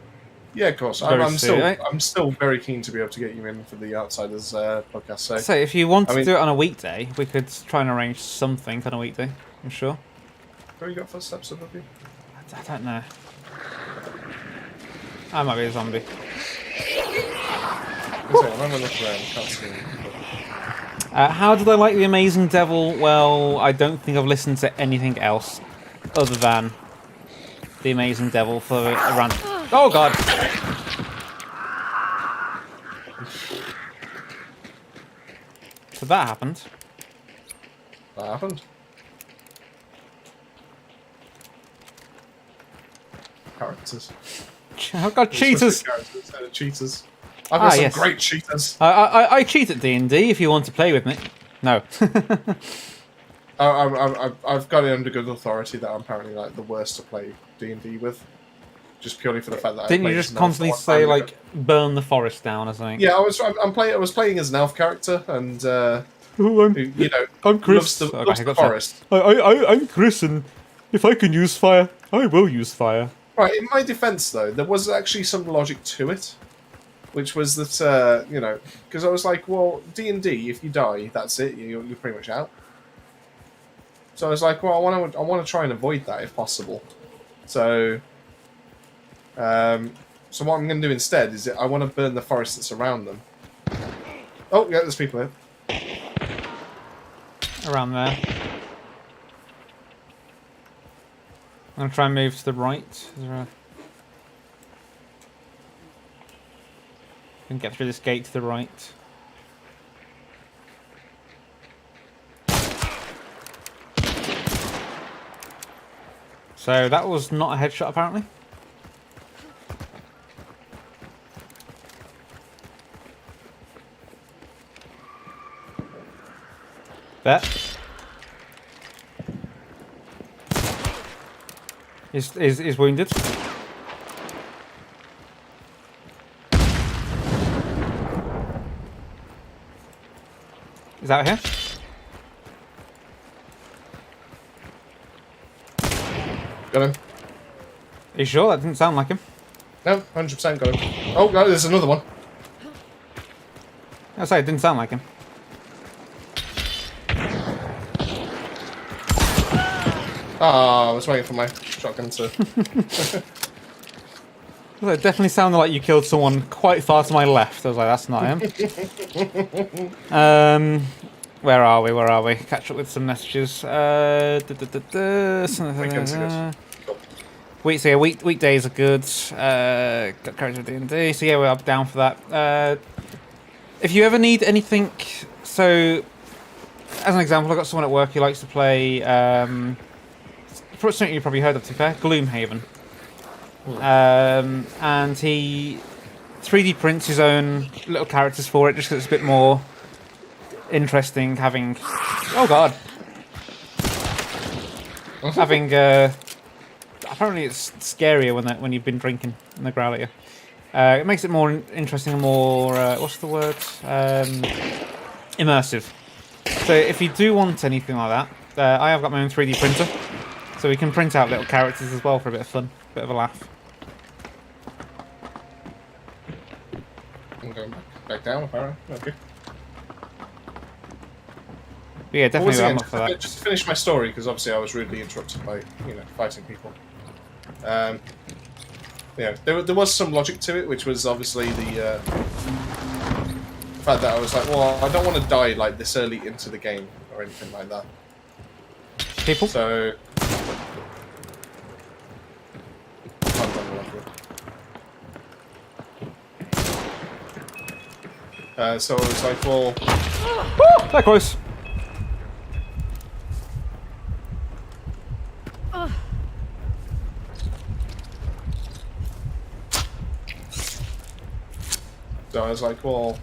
of course. Very I'm soon. I'm still very keen to be able to get you in for the Outsiders podcast. So if you want I to mean- do it on a weekday, we could try and arrange something on a weekday. I'm sure. Where you got footsteps above you? I don't know. I might be a zombie. I'm having a look around. Can't see him. How did I like The Amazing Devil? Well, I don't think I've listened to anything else other than The Amazing Devil for a run. Oh god! So that happened. That happened. Characters. I've got cheaters! Characters instead of cheaters. I've got some yes. great cheaters. I cheat at D&D if you want to play with me. No. I've got it under good authority that I'm apparently like the worst to play D&D with, just purely for the fact that Didn't I you played just as an elf constantly one say, time ago. like, burn the forest down or something? Yeah, I was playing as an elf character, and Oh, who, you know, I'm Chris. loves the, Okay, loves I the got that. forest. I'm Chris, and if I can use fire, I will use fire. Right. In my defence, though, there was actually some logic to it, which was that you know, because I was like, well, D&D, if you die, that's it. You're pretty much out. So I was like, well, I want to try and avoid that if possible. So, so what I'm going to do instead is I want to burn the forest that's around them. Oh, yeah, there's people here. Around there. I'm going to try and move to the right. Is there a... can get through this gate to the right. So that was not a headshot, apparently. Bet. Is wounded. Is that here? Got him. Are you sure? That didn't sound like him. No, 100% got him. Oh, no, there's another one. I say it didn't sound like him. Ah, I was waiting for my shotgun to... It definitely sounded like you killed someone quite far to my left. I was like, that's not him. Where are we? Where are we? Catch up with some messages. So yeah, weekdays are good. Got character of D&D. So yeah, we're up down for that. If you ever need anything, so as an example, I've got someone at work who likes to play. Something you probably heard of, to be fair, Gloomhaven. And he 3D prints his own little characters for it, just because it's a bit more interesting having. Oh god. Having. Apparently, it's scarier when you've been drinking and they growl at you. It makes it more interesting and more. What's the word? Immersive. So if you do want anything like that, I have got my own 3D printer, so we can print out little characters as well for a bit of fun, bit of a laugh. I'm going back down, apparently. Okay. But yeah, definitely Well, I'm once up for again, that. just to finish my story, because obviously I was rudely interrupted by, fighting people. There was some logic to it, which was obviously the fact that I was like, well, I don't want to die like this early into the game or anything like that. People? So. So I was like, well. That close. So I was like, well,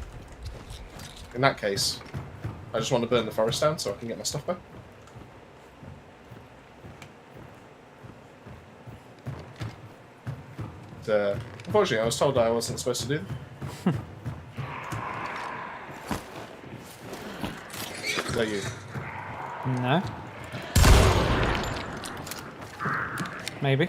in that case, I just want to burn the forest down so I can get my stuff back. Unfortunately, I was told that I wasn't supposed to do that. Is that you? No. Maybe.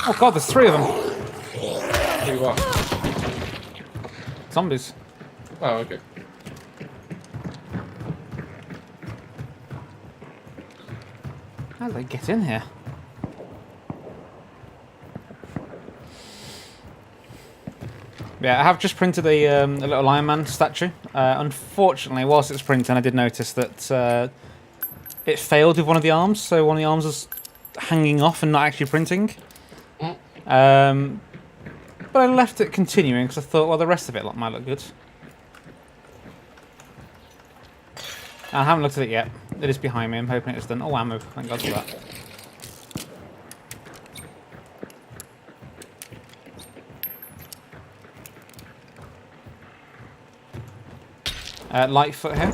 Oh god, there's 3 of them. Who you are? Zombies. Oh, okay. How did they get in here? Yeah, I have just printed a little Iron Man statue. Unfortunately, whilst it's printing, I did notice that it failed with one of the arms, so one of the arms was hanging off and not actually printing. But I left it continuing because I thought, well, the rest of it might look good. I haven't looked at it yet. It is behind me. I'm hoping it's done. Oh, ammo. Thank God for that. Lightfoot here.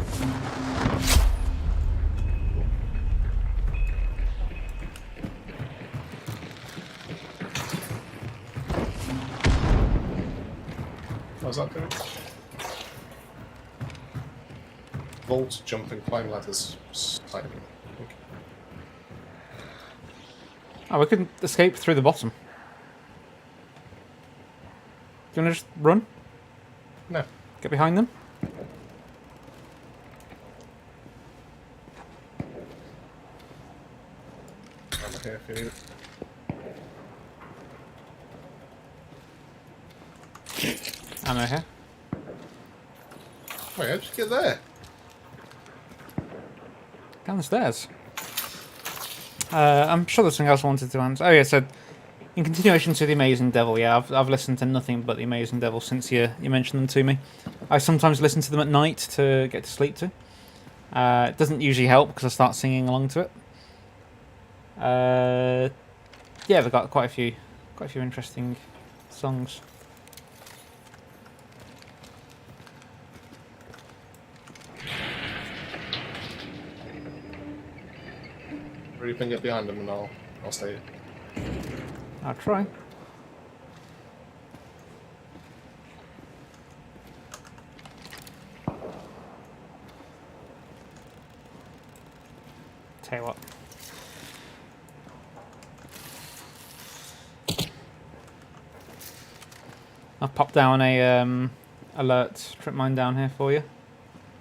How's that doing? Vault, jump, and climb ladders. Okay. Oh, we could escape through the bottom. Do you want to just run? No. Get behind them? I'm here if you need it. Ammo here. Wait, how'd you get there? Down the stairs. I'm sure there's something else I wanted to answer. Oh yeah, so in continuation to the Amazing Devil, yeah, I've listened to nothing but the Amazing Devil since you mentioned them to me. I sometimes listen to them at night to get to sleep to. It doesn't usually help because I start singing along to it. Yeah, they've got quite a few interesting songs. Really can get behind them and I'll stay. I'll try. Tell you what. I'll pop down a alert trip mine down here for you.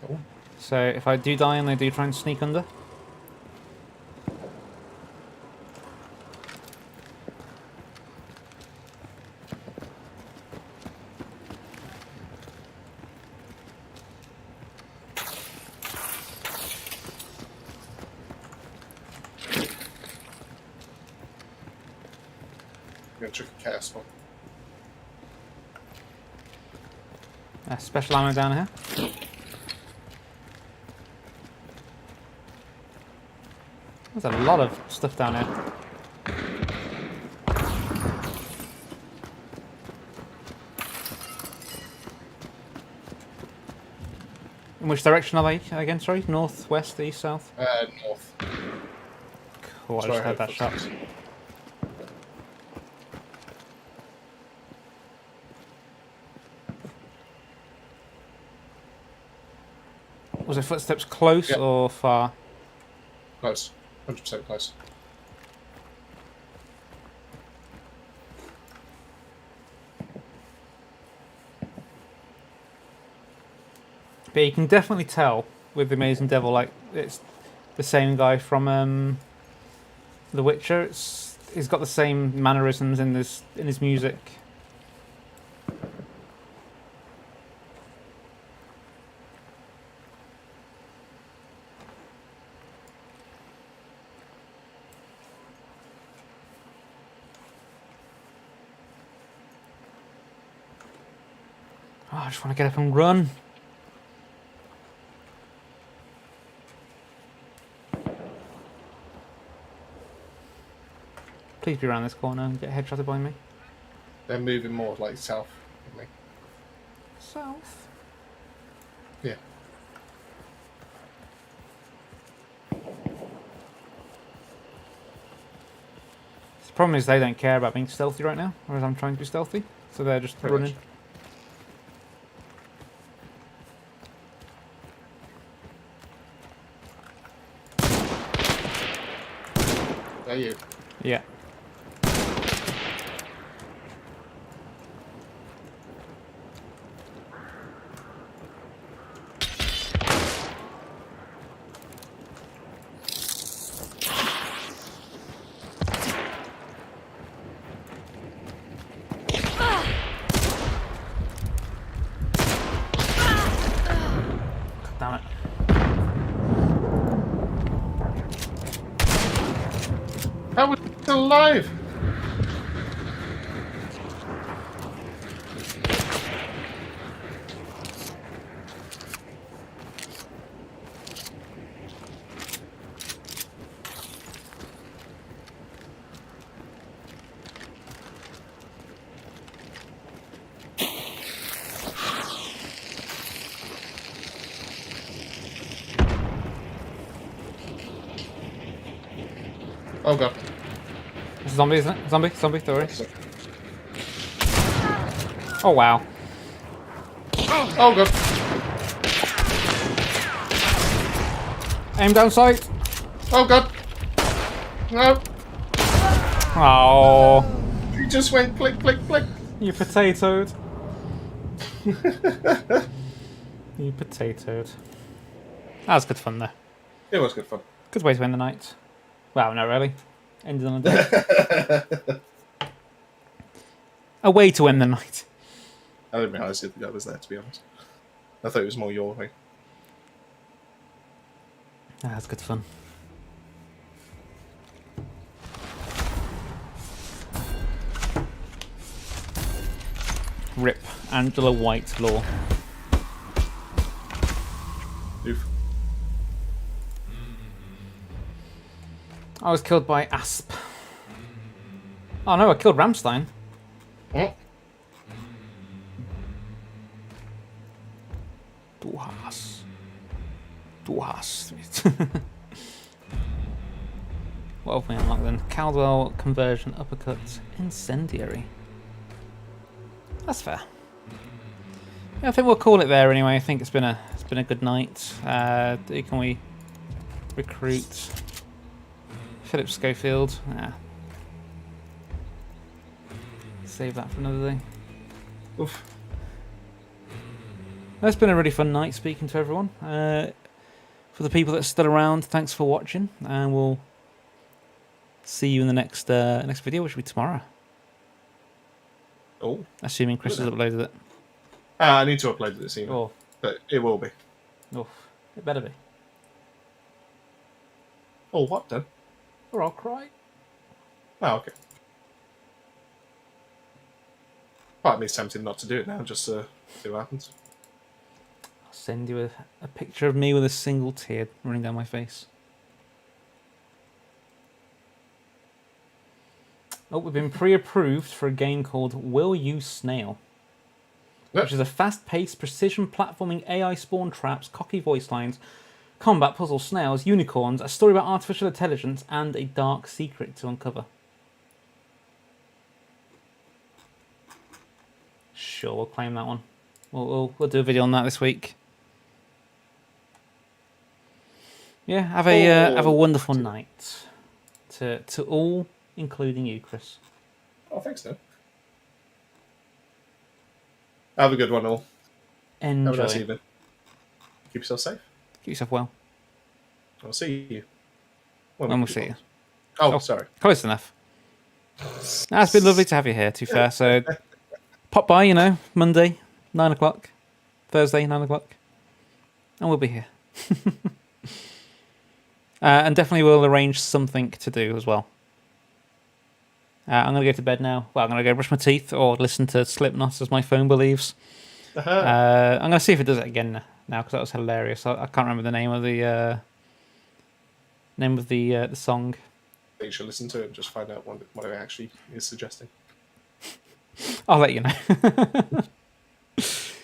Cool. So if I do die and they do try and sneak under. I'm gonna check a chaos one. Special ammo down here. There's a lot of stuff down here. In which direction are they again? Sorry, north, west, east, south. North. Cool. I Sorry, just heard that shot. footsteps. Was it footsteps close Yep. or far? Close. 100% close. But you can definitely tell with the Amazing Devil, like it's the same guy from The Witcher. He's got the same mannerisms in his music. Oh, I just want to get up and run. Please be around this corner and get headshotted by me. They're moving more like south than me. South. Yeah. The problem is they don't care about being stealthy right now, whereas I'm trying to be stealthy, so they're just Pretty running. much. There you. Yeah. Damn it. How was he still alive? Oh god. It's a zombie, isn't it? Zombie, don't worry. Oh wow. Oh god. Aim down sight. Oh god. No. Oh, He just went click, click, click. you potatoed. You potatoed. That was good fun though. It was good fun. Good way to end the night. Well, not really. Ended on a day. A way to end the night. I didn't realise the guy was there, to be honest. I thought it was more your way. That was good fun. Rip Angela Whitelaw. Oof. I was killed by Asp. Oh no, I killed Ramstein. Mm. Du hast. What have we unlocked then? Caldwell conversion, uppercut, incendiary. That's fair. Yeah, I think we'll call it there anyway. I think it's been a good night. Who can we recruit? Philip Schofield. Yeah. Save that for another day. Oof. It's been a really fun night speaking to everyone. For the people that are still around, thanks for watching, and we'll see you in the next video, which will be tomorrow. Oh. Assuming Chris has uploaded it. I need to upload it this evening, Oh, but it will be. oh, it better be. Oh, what then? Or I'll cry. Oh, okay. Part of me is tempted not to do it now, just to see what happens. I'll send you a picture of me with a single tear running down my face. Oh, we've been pre-approved for a game called Will You Snail, which is a fast-paced, precision platforming AI spawn traps, cocky voice lines, combat puzzle, snails, unicorns, a story about artificial intelligence, and a dark secret to uncover. Sure, we'll claim that one. We'll do a video on that this week. Yeah, have a wonderful night to all, including you, Chris. Oh, thanks, Dan. Have a good one, all. Enjoy. Have a nice evening. Keep yourself safe. Keep yourself well. I'll see you. When we'll see you. Oh, sorry. Close enough. Nah, it's been lovely to have you here, to be fair. So pop by, Monday, 9 o'clock. Thursday, 9 o'clock. And we'll be here. And definitely we'll arrange something to do as well. I'm going to go to bed now. Well, I'm going to go brush my teeth or listen to Slipknot as my phone believes. I'm going to see if it does it again now because that was hilarious. I can't remember the name of the the song. You should listen to it and just find out what it actually is suggesting. I'll let you know. It's,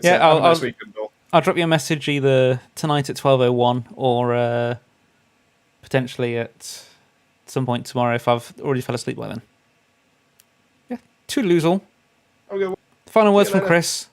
Yeah, have a nice weekend, Bill. I'll drop you a message either tonight at 12:01 or potentially at some point tomorrow if I've already fell asleep by then. Yeah, toodaloos all. Okay, well, Final words see you from later. Chris.